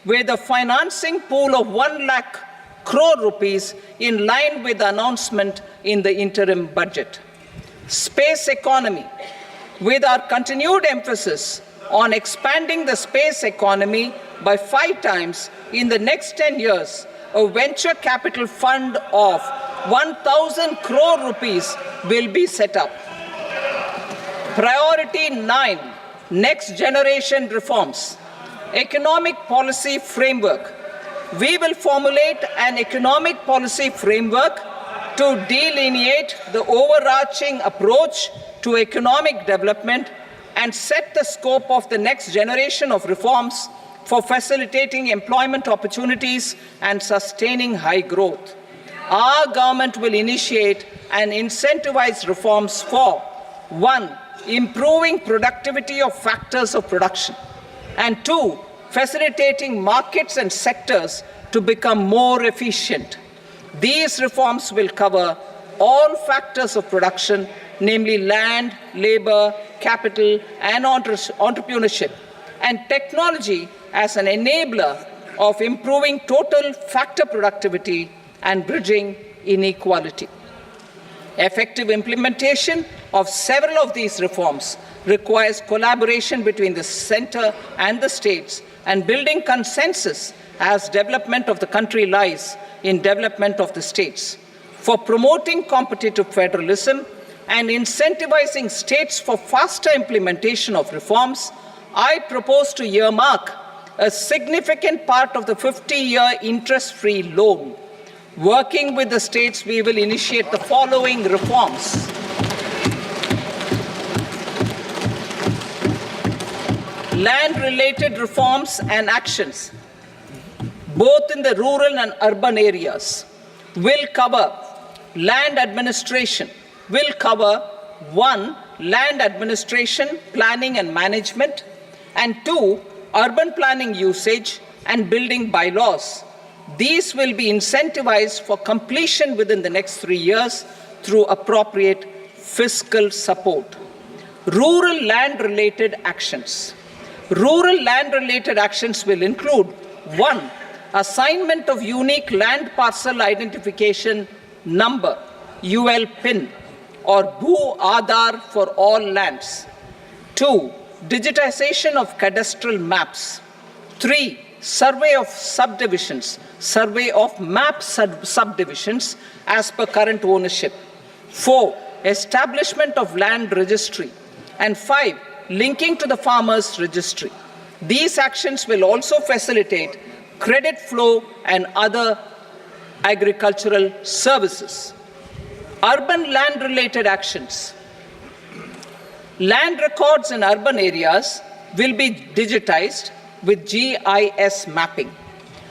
with a financing pool of 1 lakh crore rupees in line with the announcement in the interim budget. Space economy. With our continued emphasis on expanding the space economy by 5 times in the next 10 years, a venture capital fund of 1,000 crore rupees will be set up. Priority 9, next generation reforms. Economic policy framework. We will formulate an economic policy framework to delineate the overarching approach to economic development and set the scope of the next generation of reforms for facilitating employment opportunities and sustaining high growth. Our government will initiate and incentivize reforms for 1, improving productivity of factors of production, and 2, facilitating markets and sectors to become more efficient. These reforms will cover all factors of production, namely land, labor, capital, and entrepreneurship, and technology as an enabler of improving total factor productivity and bridging inequality. Effective implementation of several of these reforms requires collaboration between the center and the states, and building consensus as development of the country lies in development of the states. For promoting competitive federalism and incentivizing states for faster implementation of reforms, I propose to earmark a significant part of the 50-year interest-free loan Working with the states, we will initiate the following reforms. Land-related reforms and actions, both in the rural and urban areas, will cover land administration, will cover 1. Land administration, planning and management, and 2. Urban planning usage and building bylaws. These will be incentivized for completion within the next 3 years through appropriate fiscal support. Rural land-related actions. Rural land-related actions will include 1. Assignment of unique land parcel identification number, UL PIN, or Bhu Aadhaar for all lands. 2. Digitization of cadastral maps. 3. Survey of subdivisions, survey of map subdivisions as per current ownership. 4. Establishment of land registry. And 5. Linking to the farmers registry. These actions will also facilitate credit flow and other agricultural services. Urban land-related actions. Land records in urban areas will be digitized with GIS mapping.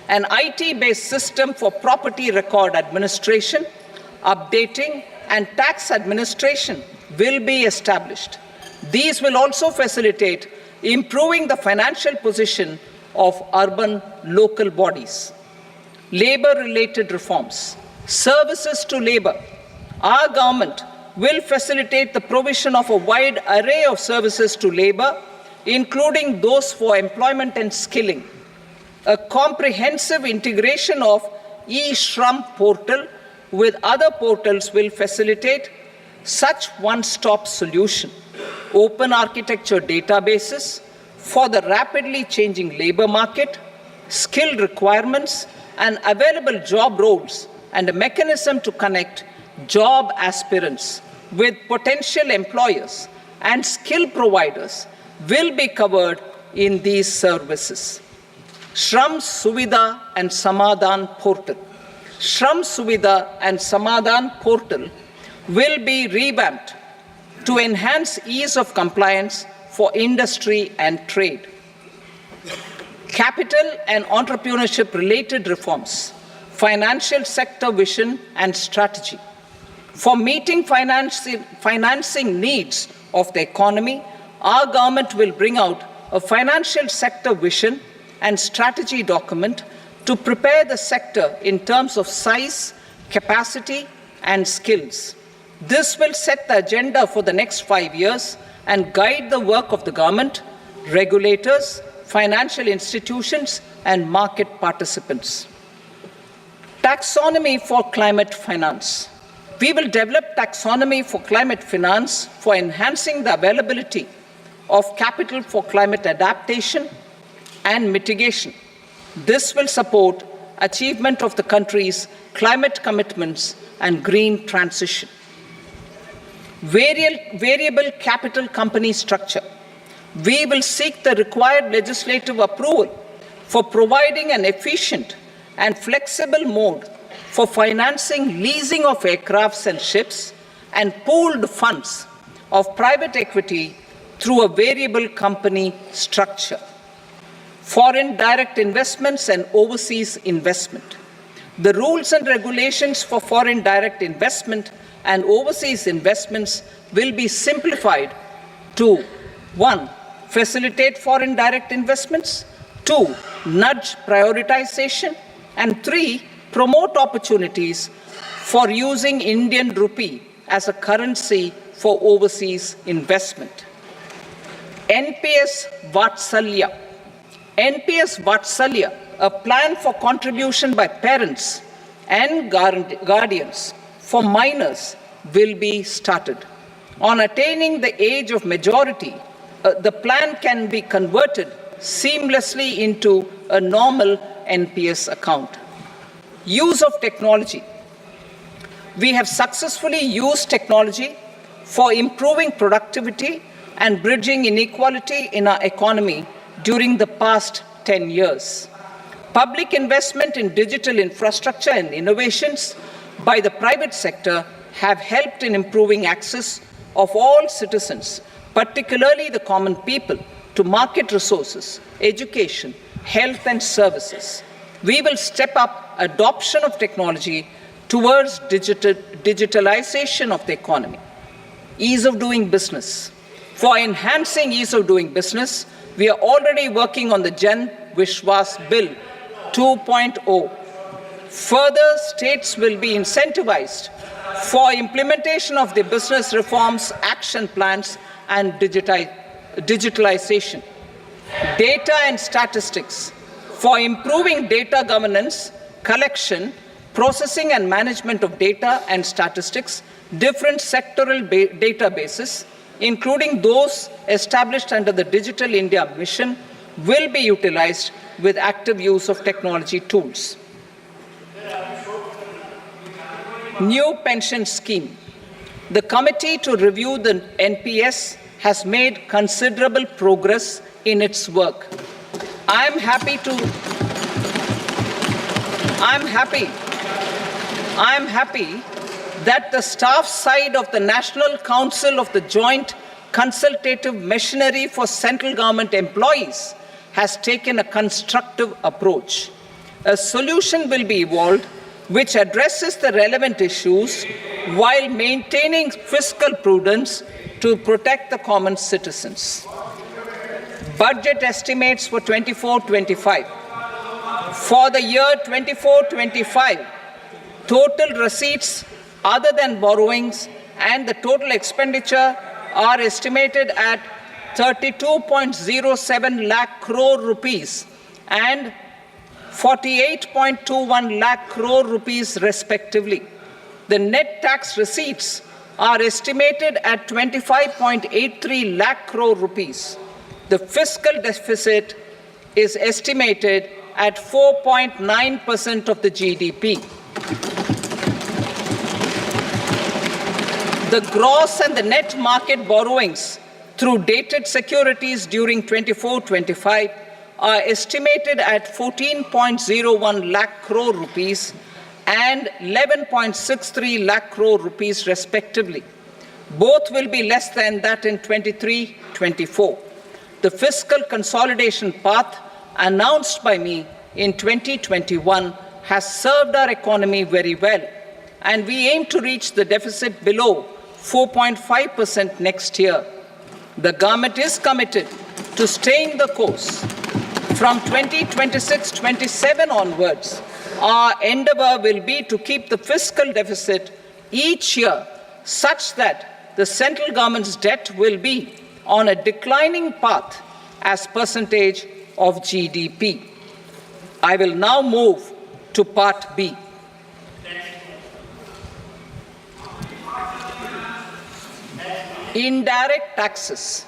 An IT-based system for property record administration, updating, and tax administration will be established. These will also facilitate improving the financial position of urban local bodies. Labor-related reforms. Services to labor. Our government will facilitate the provision of a wide array of services to labor, including those for employment and skilling. A comprehensive integration of e-Shram portal with other portals will facilitate such one-stop solution. Open architecture databases for the rapidly changing labor market, skill requirements, and available job roles, and a mechanism to connect job aspirants with potential employers and skill providers will be covered in these services. Shram Suvidha and Samadhan portal. Shram Suvidha and Samadhan portal will be revamped to enhance ease of compliance for industry and trade. Capital and entrepreneurship related reforms, financial sector vision and strategy. For meeting financing needs of the economy, our government will bring out a financial sector vision and strategy document to prepare the sector in terms of size, capacity, and skills. This will set the agenda for the next 5 years and guide the work of the government, regulators, financial institutions, and market participants. Taxonomy for climate finance. We will develop taxonomy for climate finance for enhancing the availability of capital for climate adaptation and mitigation. This will support achievement of the country's climate commitments and green transition. Variable capital company structure. We will seek the required legislative approval for providing an efficient and flexible mode for financing leasing of aircrafts and ships and pooled funds of private equity through a variable company structure. Foreign direct investments and overseas investment. The rules and regulations for foreign direct investment and overseas investments will be simplified to 1. Facilitate foreign direct investments, 2. Nudge prioritization, and 3. Promote opportunities for using Indian rupee as a currency for overseas investment. NPS Vatsalya. NPS Vatsalya, a plan for contribution by parents and guardians for minors, will be started. On attaining the age of majority, the plan can be converted seamlessly into a normal NPS account. Use of technology. We have successfully used technology for improving productivity and bridging inequality in our economy during the past 10 years. Public investment in digital infrastructure and innovations by the private sector have helped in improving access of all citizens, particularly the common people, to market resources, education, health and services. We will step up adoption of technology towards digitalization of the economy. Ease of doing business. For enhancing ease of doing business, we are already working on the Jan Vishwas Bill 2.0. Further, states will be incentivized for implementation of the business reforms, action plans, and digitalization. Data and statistics. For improving data governance, collection, processing and management of data and statistics, different sectoral databases, including those established under the Digital India Mission, will be utilized with active use of technology tools. New pension scheme. The committee to review the NPS has made considerable progress in its work. I am happy that the staff side of the National Council of the Joint Consultative Machinery for Central Government Employees has taken a constructive approach. A solution will be evolved which addresses the relevant issues while maintaining fiscal prudence to protect the common citizens. Budget estimates for 24-25. For the year 24-25, total receipts other than borrowings and the total expenditure are estimated at 32.07 lakh crore rupees and 48.21 lakh crore rupees respectively. The net tax receipts are estimated at 25.83 lakh crore rupees. The fiscal deficit is estimated at 4.9% of the GDP. The gross and the net market borrowings through dated securities during 24-25 are estimated at 14.01 lakh crore rupees and 11.63 lakh crore rupees respectively. Both will be less than that in 23-24. The fiscal consolidation path announced by me in 2021 has served our economy very well, and we aim to reach the deficit below 4.5% next year. The government is committed to staying the course. From 2026-27 onwards, our endeavor will be to keep the fiscal deficit each year such that the central government's debt will be on a declining path as percentage of GDP. I will now move to Part B. Indirect taxes.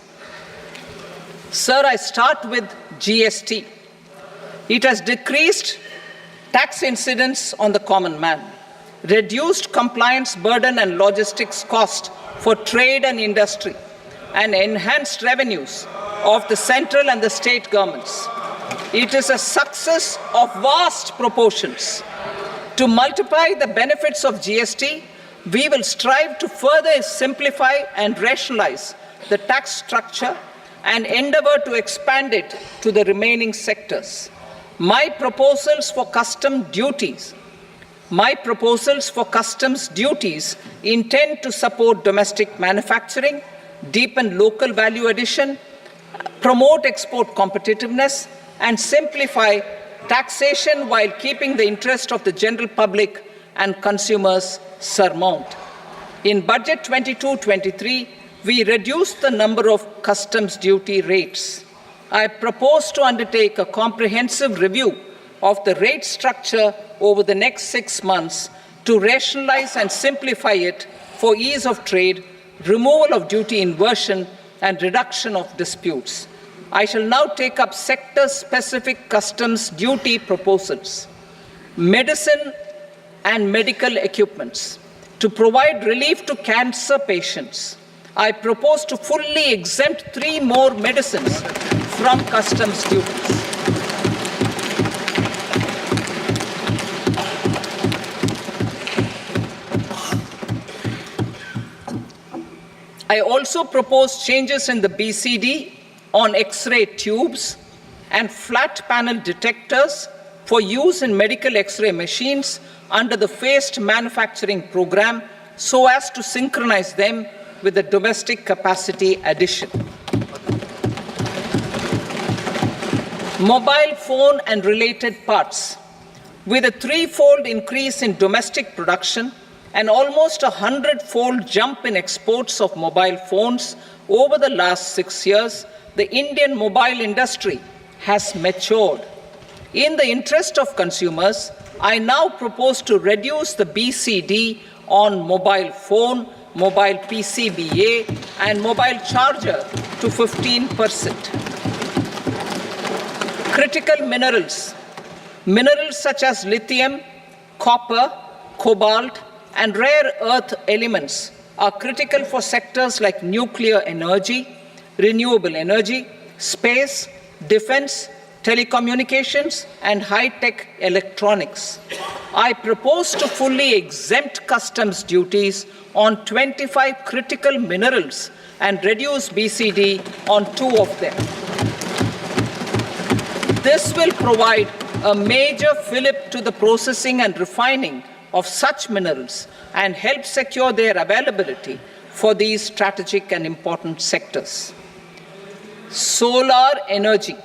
Sir, I start with GST. It has decreased tax incidence on the common man, reduced compliance burden and logistics cost for trade and industry, and enhanced revenues of the central and the state governments. It is a success of vast proportions. To multiply the benefits of GST, we will strive to further simplify and rationalize the tax structure and endeavor to expand it to the remaining sectors. My proposals for customs duties intend to support domestic manufacturing, deepen local value addition, promote export competitiveness, and simplify taxation while keeping the interest of the general public and consumers surmount. In Budget 22-23, we reduced the number of customs duty rates. I propose to undertake a comprehensive review of the rate structure over the next 6 months to rationalize and simplify it for ease of trade, removal of duty inversion, and reduction of disputes. I shall now take up sector-specific customs duty proposals. Medicine and medical equipments. To provide relief to cancer patients, I propose to fully exempt 3 more medicines from customs duties. I also propose changes in the BCD on X-ray tubes and flat panel detectors for use in medical X-ray machines under the phased manufacturing program so as to synchronize them with the domestic capacity addition. Mobile phone and related parts. With a threefold increase in domestic production and almost 100-fold jump in exports of mobile phones over the last 6 years, the Indian mobile industry has matured. In the interest of consumers, I now propose to reduce the BCD on mobile phone, mobile PCBA, and mobile charger to 15%. Critical minerals. Minerals such as lithium, copper, cobalt, and rare earth elements are critical for sectors like nuclear energy, renewable energy, space, defense, telecommunications, and high-tech electronics. I propose to fully exempt customs duties on 25 critical minerals and reduce BCD on 2 of them. This will provide a major fillip to the processing and refining of such minerals and help secure their availability for these strategic and important sectors. Solar energy.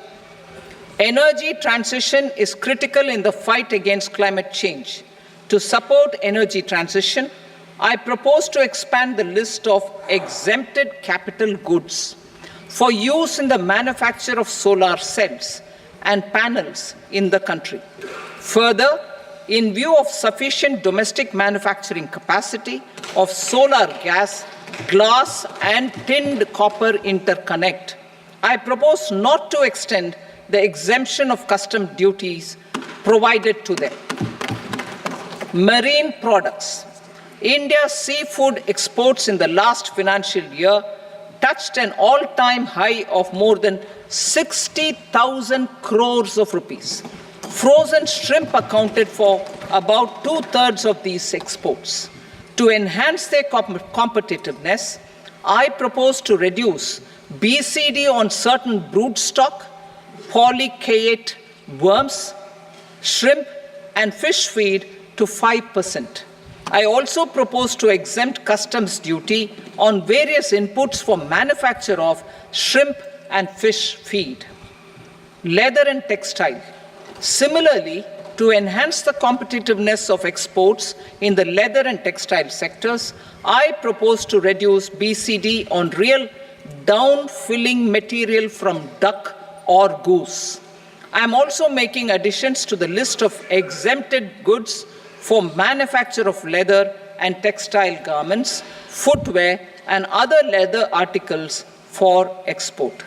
Energy transition is critical in the fight against climate change. To support energy transition, I propose to expand the list of exempted capital goods for use in the manufacture of solar cells and panels in the country. Further, in view of sufficient domestic manufacturing capacity of solar gas, glass, and tinned copper interconnect, I propose not to extend the exemption of custom duties provided to them. Marine products. India's seafood exports in the last financial year touched an all-time high of more than 60,000 crores of rupees. Frozen shrimp accounted for about 2/3 of these exports. To enhance their competitiveness, I propose to reduce BCD on certain broodstock, polychaete worms, shrimp, and fish feed to 5%. I also propose to exempt customs duty on various inputs for manufacture of shrimp and fish feed. Leather and textile. Similarly, to enhance the competitiveness of exports in the leather and textile sectors, I propose to reduce BCD on real down-filling material from duck or goose. I am also making additions to the list of exempted goods for manufacture of leather and textile garments, footwear, and other leather articles for export.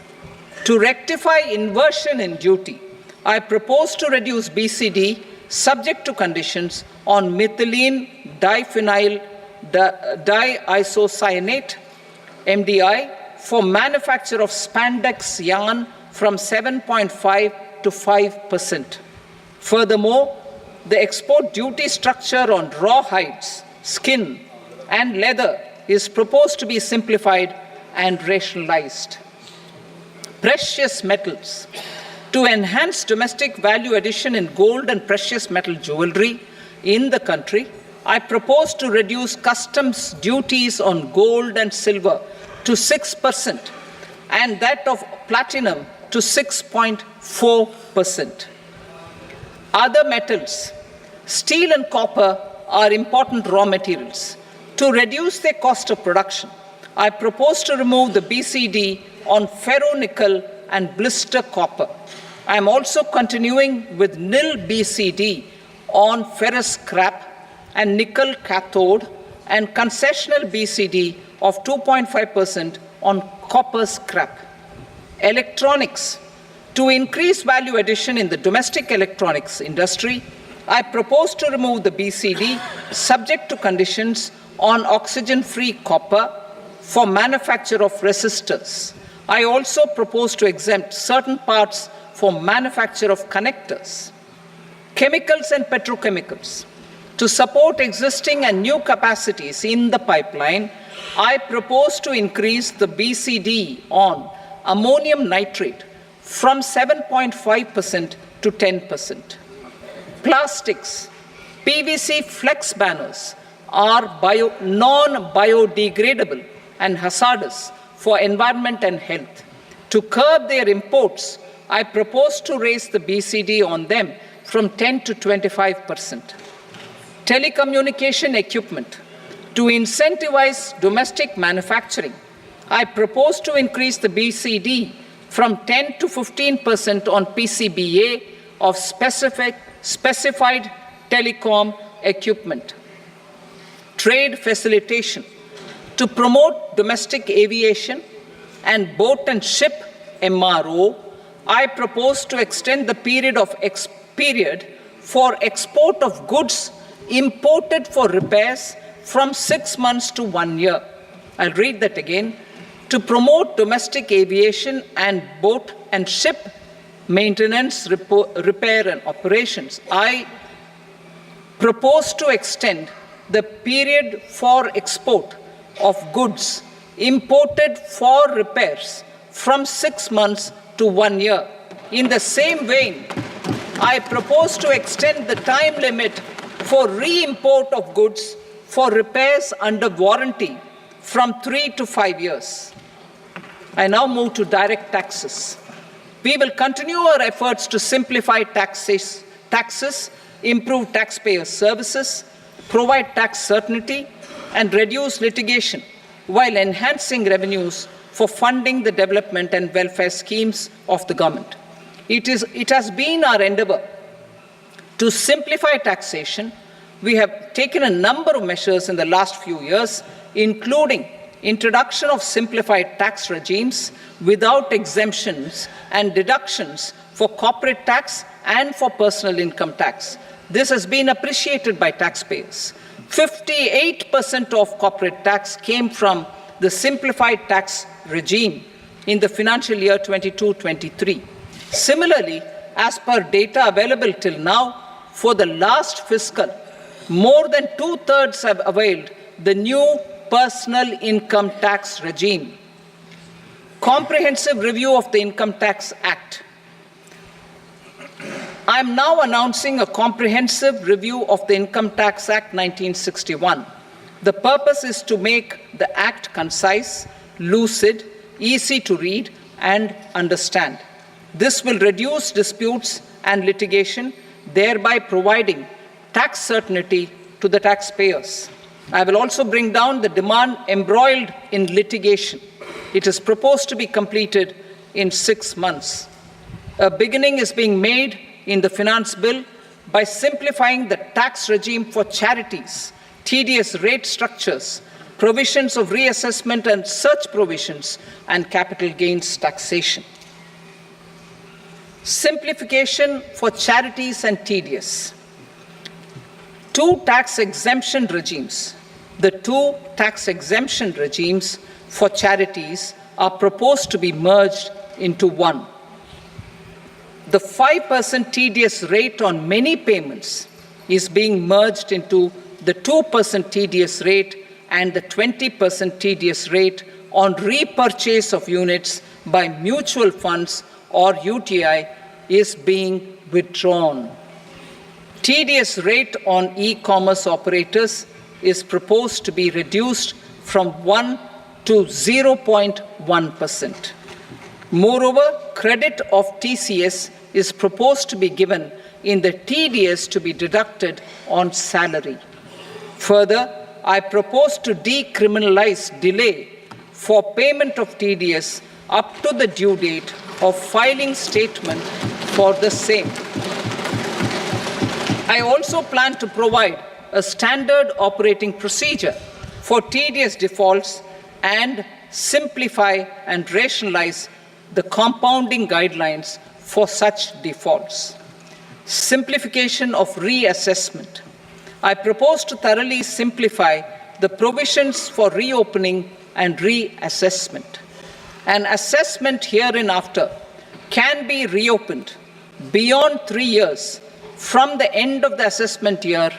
To rectify inversion in duty, I propose to reduce BCD subject to conditions on methylene diphenyl diisocyanate, MDI, for manufacture of spandex yarn from 7.5 to 5%. Furthermore, the export duty structure on raw hides, skin, and leather is proposed to be simplified and rationalized. Precious metals. To enhance domestic value addition in gold and precious metal jewelry in the country, I propose to reduce customs duties on gold and silver to 6% and that of platinum to 6.4%. Other metals. Steel and copper are important raw materials. To reduce their cost of production, I propose to remove the BCD on ferronickel and blister copper. I am also continuing with nil BCD on ferrous scrap and nickel cathode and concessional BCD of 2.5% on copper scrap. Electronics. To increase value addition in the domestic electronics industry, I propose to remove the BCD subject to conditions on oxygen-free copper for manufacture of resistors. I also propose to exempt certain parts for manufacture of connectors. Chemicals and petrochemicals. To support existing and new capacities in the pipeline, I propose to increase the BCD on ammonium nitrate from 7.5% to 10%. Plastics, PVC flex banners are non-biodegradable and hazardous for environment and health. To curb their imports, I propose to raise the BCD on them from 10 to 25%. Telecommunication equipment. To incentivize domestic manufacturing, I propose to increase the BCD from 10 to 15% on PCBA of specified telecom equipment. Trade facilitation. To promote domestic aviation and boat and ship MRO, I propose to extend the period for export of goods imported for repairs from 6 months to 1 year. I'll read that again. To promote domestic aviation and boat and ship maintenance, repair and operations, I propose to extend the period for export of goods imported for repairs from 6 months to 1 year. In the same vein, I propose to extend the time limit for re-import of goods for repairs under warranty from 3 to 5 years. I now move to direct taxes. We will continue our efforts to simplify taxes, improve taxpayer services, provide tax certainty, and reduce litigation while enhancing revenues for funding the development and welfare schemes of the government. It has been our endeavor to simplify taxation. We have taken a number of measures in the last few years, including introduction of simplified tax regimes without exemptions and deductions for corporate tax and for personal income tax. This has been appreciated by taxpayers. 58% of corporate tax came from the simplified tax regime in the financial year 22-23. Similarly, as per data available till now, for the last fiscal, more than 2/3 have availed the new personal income tax regime. Comprehensive review of the Income Tax Act. I am now announcing a comprehensive review of the Income Tax Act 1961. The purpose is to make the Act concise, lucid, easy to read and understand. This will reduce disputes and litigation, thereby providing tax certainty to the taxpayers. I will also bring down the demand embroiled in litigation. It is proposed to be completed in 6 months. A beginning is being made in the finance bill by simplifying the tax regime for charities, tedious rate structures, provisions of reassessment and such provisions, and capital gains taxation. Simplification for charities and tedious. The two tax exemption regimes for charities are proposed to be merged into one. The 5% tedious rate on many payments is being merged into the 2% tedious rate, and the 20% tedious rate on repurchase of units by mutual funds or UTI is being withdrawn. Tedious rate on e-commerce operators is proposed to be reduced from 1 to 0.1%. Moreover, credit of TCS is proposed to be given in the TDS to be deducted on salary. Further, I propose to decriminalize delay for payment of TDS up to the due date of filing statement for the same. I also plan to provide a standard operating procedure for TDS defaults and simplify and rationalize the compounding guidelines for such defaults. Simplification of reassessment. I propose to thoroughly simplify the provisions for reopening and reassessment. An assessment hereinafter can be reopened beyond 3 years from the end of the assessment year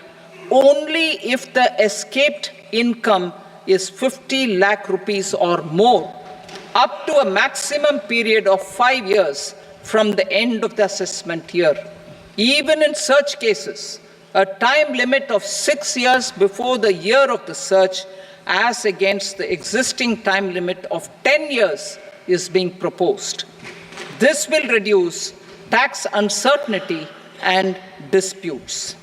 only if the escaped income is 50 lakh rupees or more, up to a maximum period of 5 years from the end of the assessment year. Even in such cases, a time limit of 6 years before the year of the search, as against the existing time limit of 10 years, is being proposed. This will reduce tax uncertainty and disputes.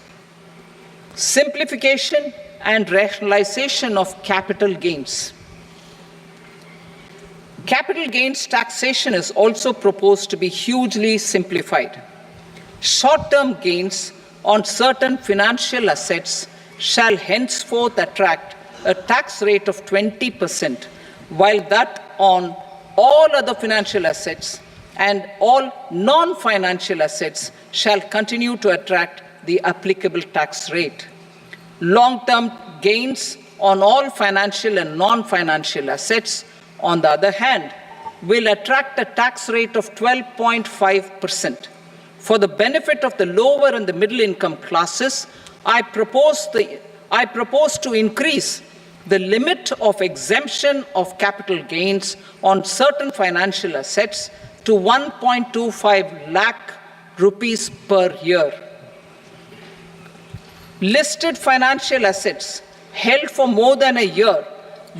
Simplification and rationalization of capital gains. Capital gains taxation is also proposed to be hugely simplified. Short-term gains on certain financial assets shall henceforth attract a tax rate of 20%, while that on all other financial assets and all non-financial assets shall continue to attract the applicable tax rate. Long-term gains on all financial and non-financial assets, on the other hand, will attract a tax rate of 12.5%. For the benefit of the lower and the middle income classes, I propose to increase the limit of exemption of capital gains on certain financial assets to 1.25 lakh rupees per year. Listed financial assets held for more than a year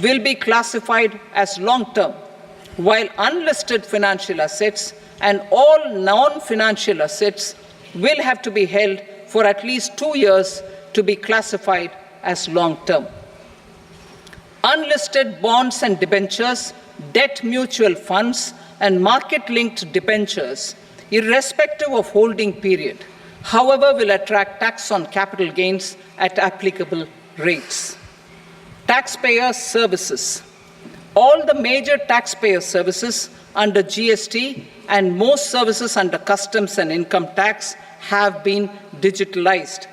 will be classified as long-term, while unlisted financial assets and all non-financial assets will have to be held for at least 2 years to be classified as long-term. Unlisted bonds and debentures, debt mutual funds, and market-linked debentures, irrespective of holding period, however, will attract tax on capital gains at applicable rates. Taxpayer services. All the major taxpayer services under GST and most services under customs and income tax have been digitalized.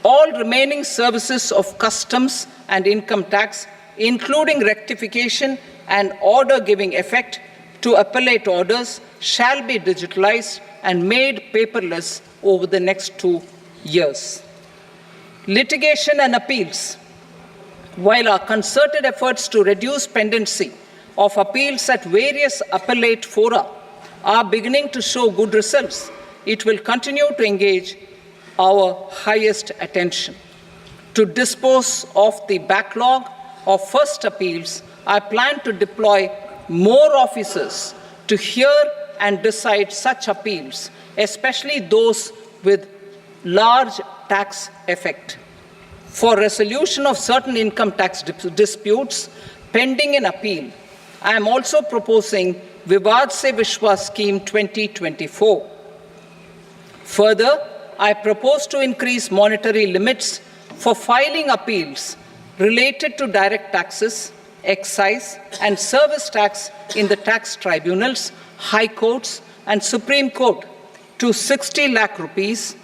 All remaining services of customs and income tax, including rectification and order giving effect to appellate orders, shall be digitalized and made paperless over the next 2 years. Litigation and appeals. While our concerted efforts to reduce pendency of appeals at various appellate fora are beginning to show good results, it will continue to engage our highest attention. To dispose of the backlog of first appeals, I plan to deploy more officers to hear and decide such appeals, especially those with large tax effect. For resolution of certain income tax disputes pending an appeal, I am also proposing Vivad Se Vishwas Scheme 2024. Further, I propose to increase monetary limits for filing appeals related to direct taxes, excise, and service tax in the tax tribunals, high courts, and Supreme Court to 60 lakh rupees,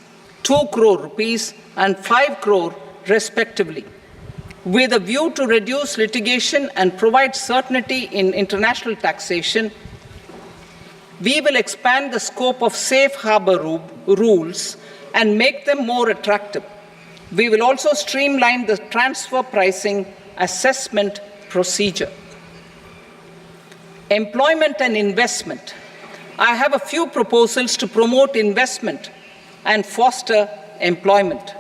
2 crore rupees, and 5 crore respectively. With a view to reduce litigation and provide certainty in international taxation, we will expand the scope of safe harbor rules and make them more attractive. We will also streamline the transfer pricing assessment procedure. Employment and investment. I have a few proposals to promote investment and foster employment.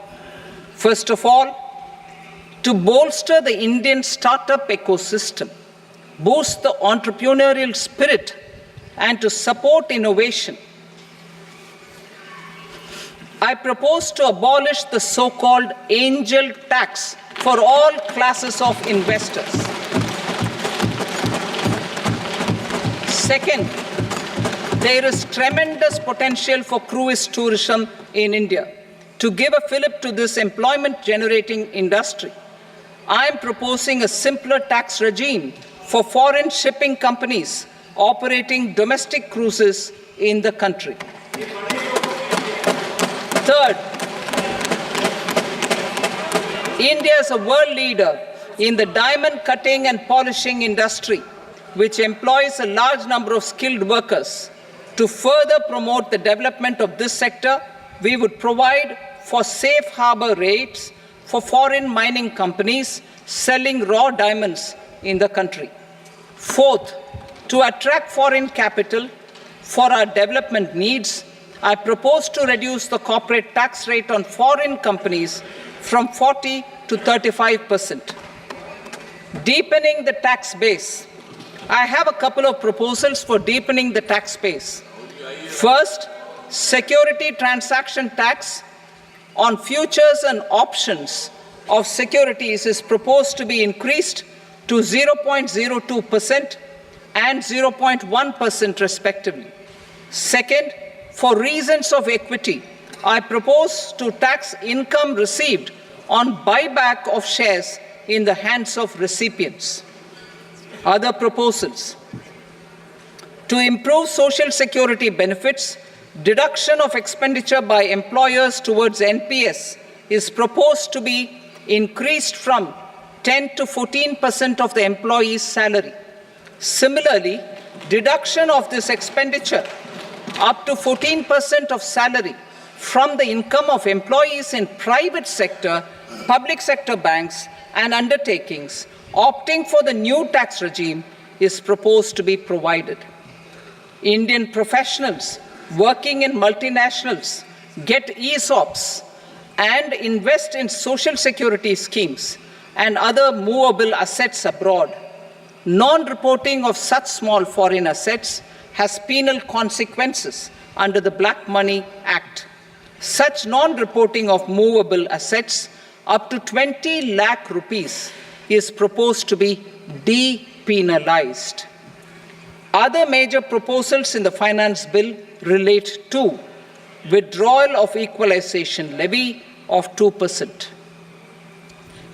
First of all, to bolster the Indian startup ecosystem, boost the entrepreneurial spirit, and to support innovation, I propose to abolish the so-called angel tax for all classes of investors. Second, there is tremendous potential for cruise tourism in India. To give a fillip to this employment-generating industry, I am proposing a simpler tax regime for foreign shipping companies operating domestic cruises in the country. Third, India is a world leader in the diamond cutting and polishing industry, which employs a large number of skilled workers. To further promote the development of this sector, we would provide for safe harbor rates for foreign mining companies selling raw diamonds in the country. Fourth, to attract foreign capital for our development needs, I propose to reduce the corporate tax rate on foreign companies from 40 to 35%. Deepening the tax base. I have a couple of proposals for deepening the tax base. First, security transaction tax on futures and options of securities is proposed to be increased to 0.02% and 0.1% respectively. Second, for reasons of equity, I propose to tax income received on buyback of shares in the hands of recipients. Other proposals. To improve social security benefits, deduction of expenditure by employers towards NPS is proposed to be increased from 10 to 14% of the employee's salary. Similarly, deduction of this expenditure up to 14% of salary from the income of employees in private sector, public sector banks and undertakings opting for the new tax regime is proposed to be provided. Indian professionals working in multinationals get ESOPs and invest in social security schemes and other movable assets abroad. Non-reporting of such small foreign assets has penal consequences under the Black Money Act. Such non-reporting of movable assets up to 20 lakh rupees is proposed to be depenalized. Other major proposals in the finance bill relate to withdrawal of equalization levy of 2%,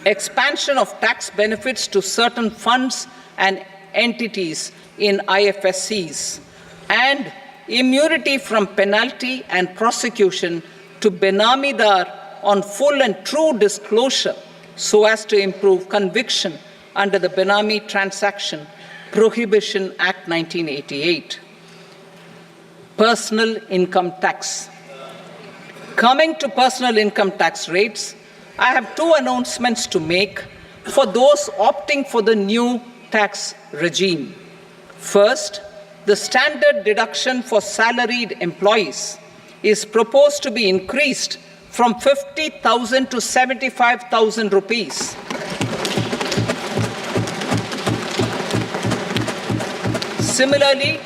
expansion of tax benefits to certain funds and entities in IFSCs, and immunity from penalty and prosecution to Benamidar on full and true disclosure so as to improve conviction under the Benami Transaction Prohibition Act 1988. Personal income tax. Coming to personal income tax rates, I have two announcements to make for those opting for the new tax regime. First, the standard deduction for salaried employees is proposed to be increased from 50,000 to 75,000 rupees. Similarly,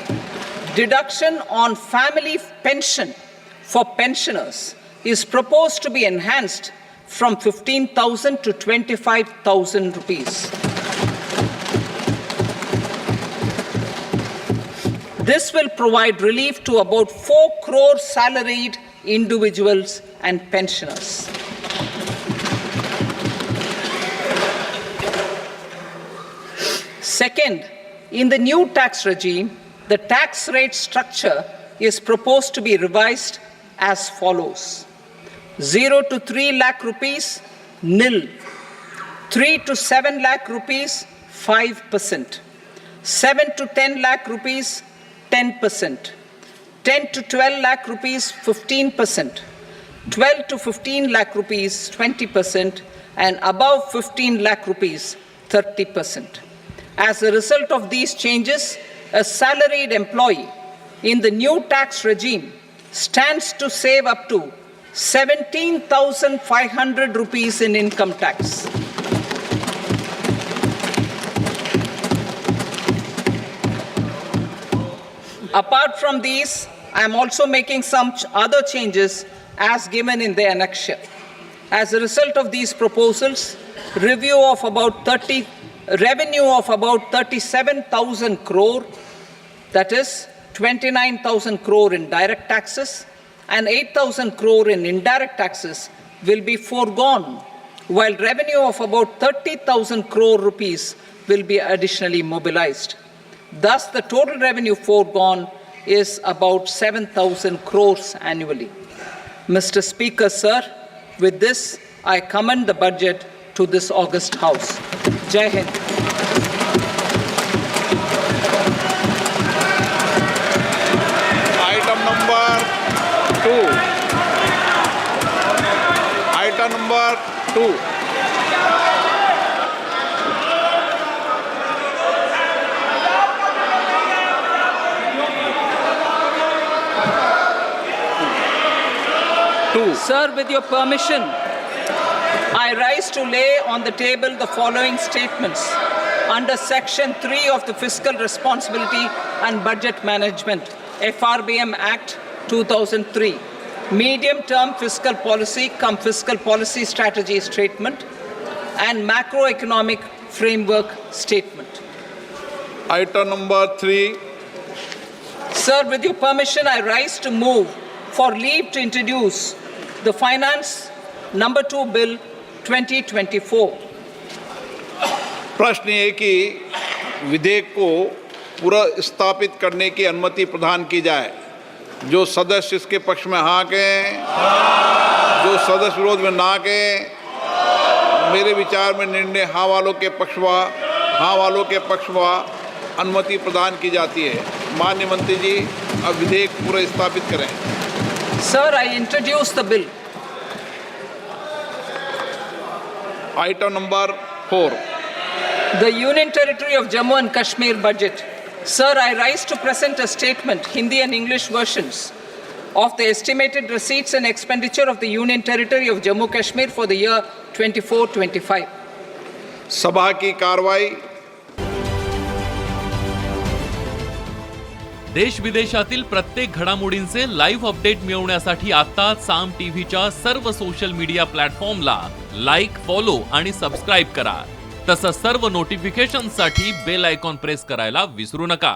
deduction on family pension for pensioners is proposed to be enhanced from 15,000 to 25,000 rupees. This will provide relief to about 4 crore salaried individuals and pensioners. Second, in the new tax regime, the tax rate structure is proposed to be revised as follows. 0 to 3 lakh rupees, nil. 3 to 7 lakh rupees, 5%. 7 to 10 lakh rupees, 10%. 10 to 12 lakh rupees, 15%. 12 to 15 lakh rupees, 20%. And above 15 lakh rupees, 30%. As a result of these changes, a salaried employee in the new tax regime stands to save up to 17,500 rupees in income tax. Apart from these, I am also making some other changes as given in the annexure. As a result of these proposals, revenue of about 37,000 crore, that is 29,000 crore in direct taxes and 8,000 crore in indirect taxes will be foregone, while revenue of about 30,000 crore rupees will be additionally mobilized. Thus, the total revenue foregone is about 7,000 crores annually. Mr. Speaker, sir, with this, I commend the budget to this august House. Jai Hind. Item number 2. Item Item number 2. Sir, with your permission, I rise to lay on the table the following statements under Section 3 of the Fiscal Responsibility and Budget Management, FRBM Act 2003, Medium-Term Fiscal Policy cum Fiscal Policy Strategy Statement and Macroeconomic Framework Statement. Item number 3. Sir, with your permission, I rise to move for leave to introduce the Finance Number 2 Bill 2024. प्रश्न ये कि विधेयक को पुनर्स्थापित करने की अनुमति प्रदान की जाए। जो सदस्य इसके पक्ष में हाँ कहें, जो सदस्य विरोध में ना कहें। मेरे विचार में निर्णय हाँ वालों के पक्ष में अनुमति प्रदान की जाती है। माननीय मंत्री जी, अब विधेयक पुनर्स्थापित करें। Sir, I introduce the bill. Item number 4. The Union Territory of Jammu and Kashmir budget. Sir, I rise to present a statement, Hindi and English versions, of the estimated receipts and expenditure of the Union Territory of Jammu and Kashmir for the year 24-25. सभा की कार्रवाई। देश विदेशातील प्रत्येक घडामोडींचे live update मिळवण्यासाठी आता साम टीव्हीच्या सर्व सोशल मीडिया प्लॅटफॉर्मला लाईक, फॉलो आणि सबस्क्राईब करा। तसंच सर्व नोटिफिकेशनसाठी बेल आयकॉन प्रेस करायला विसरू नका।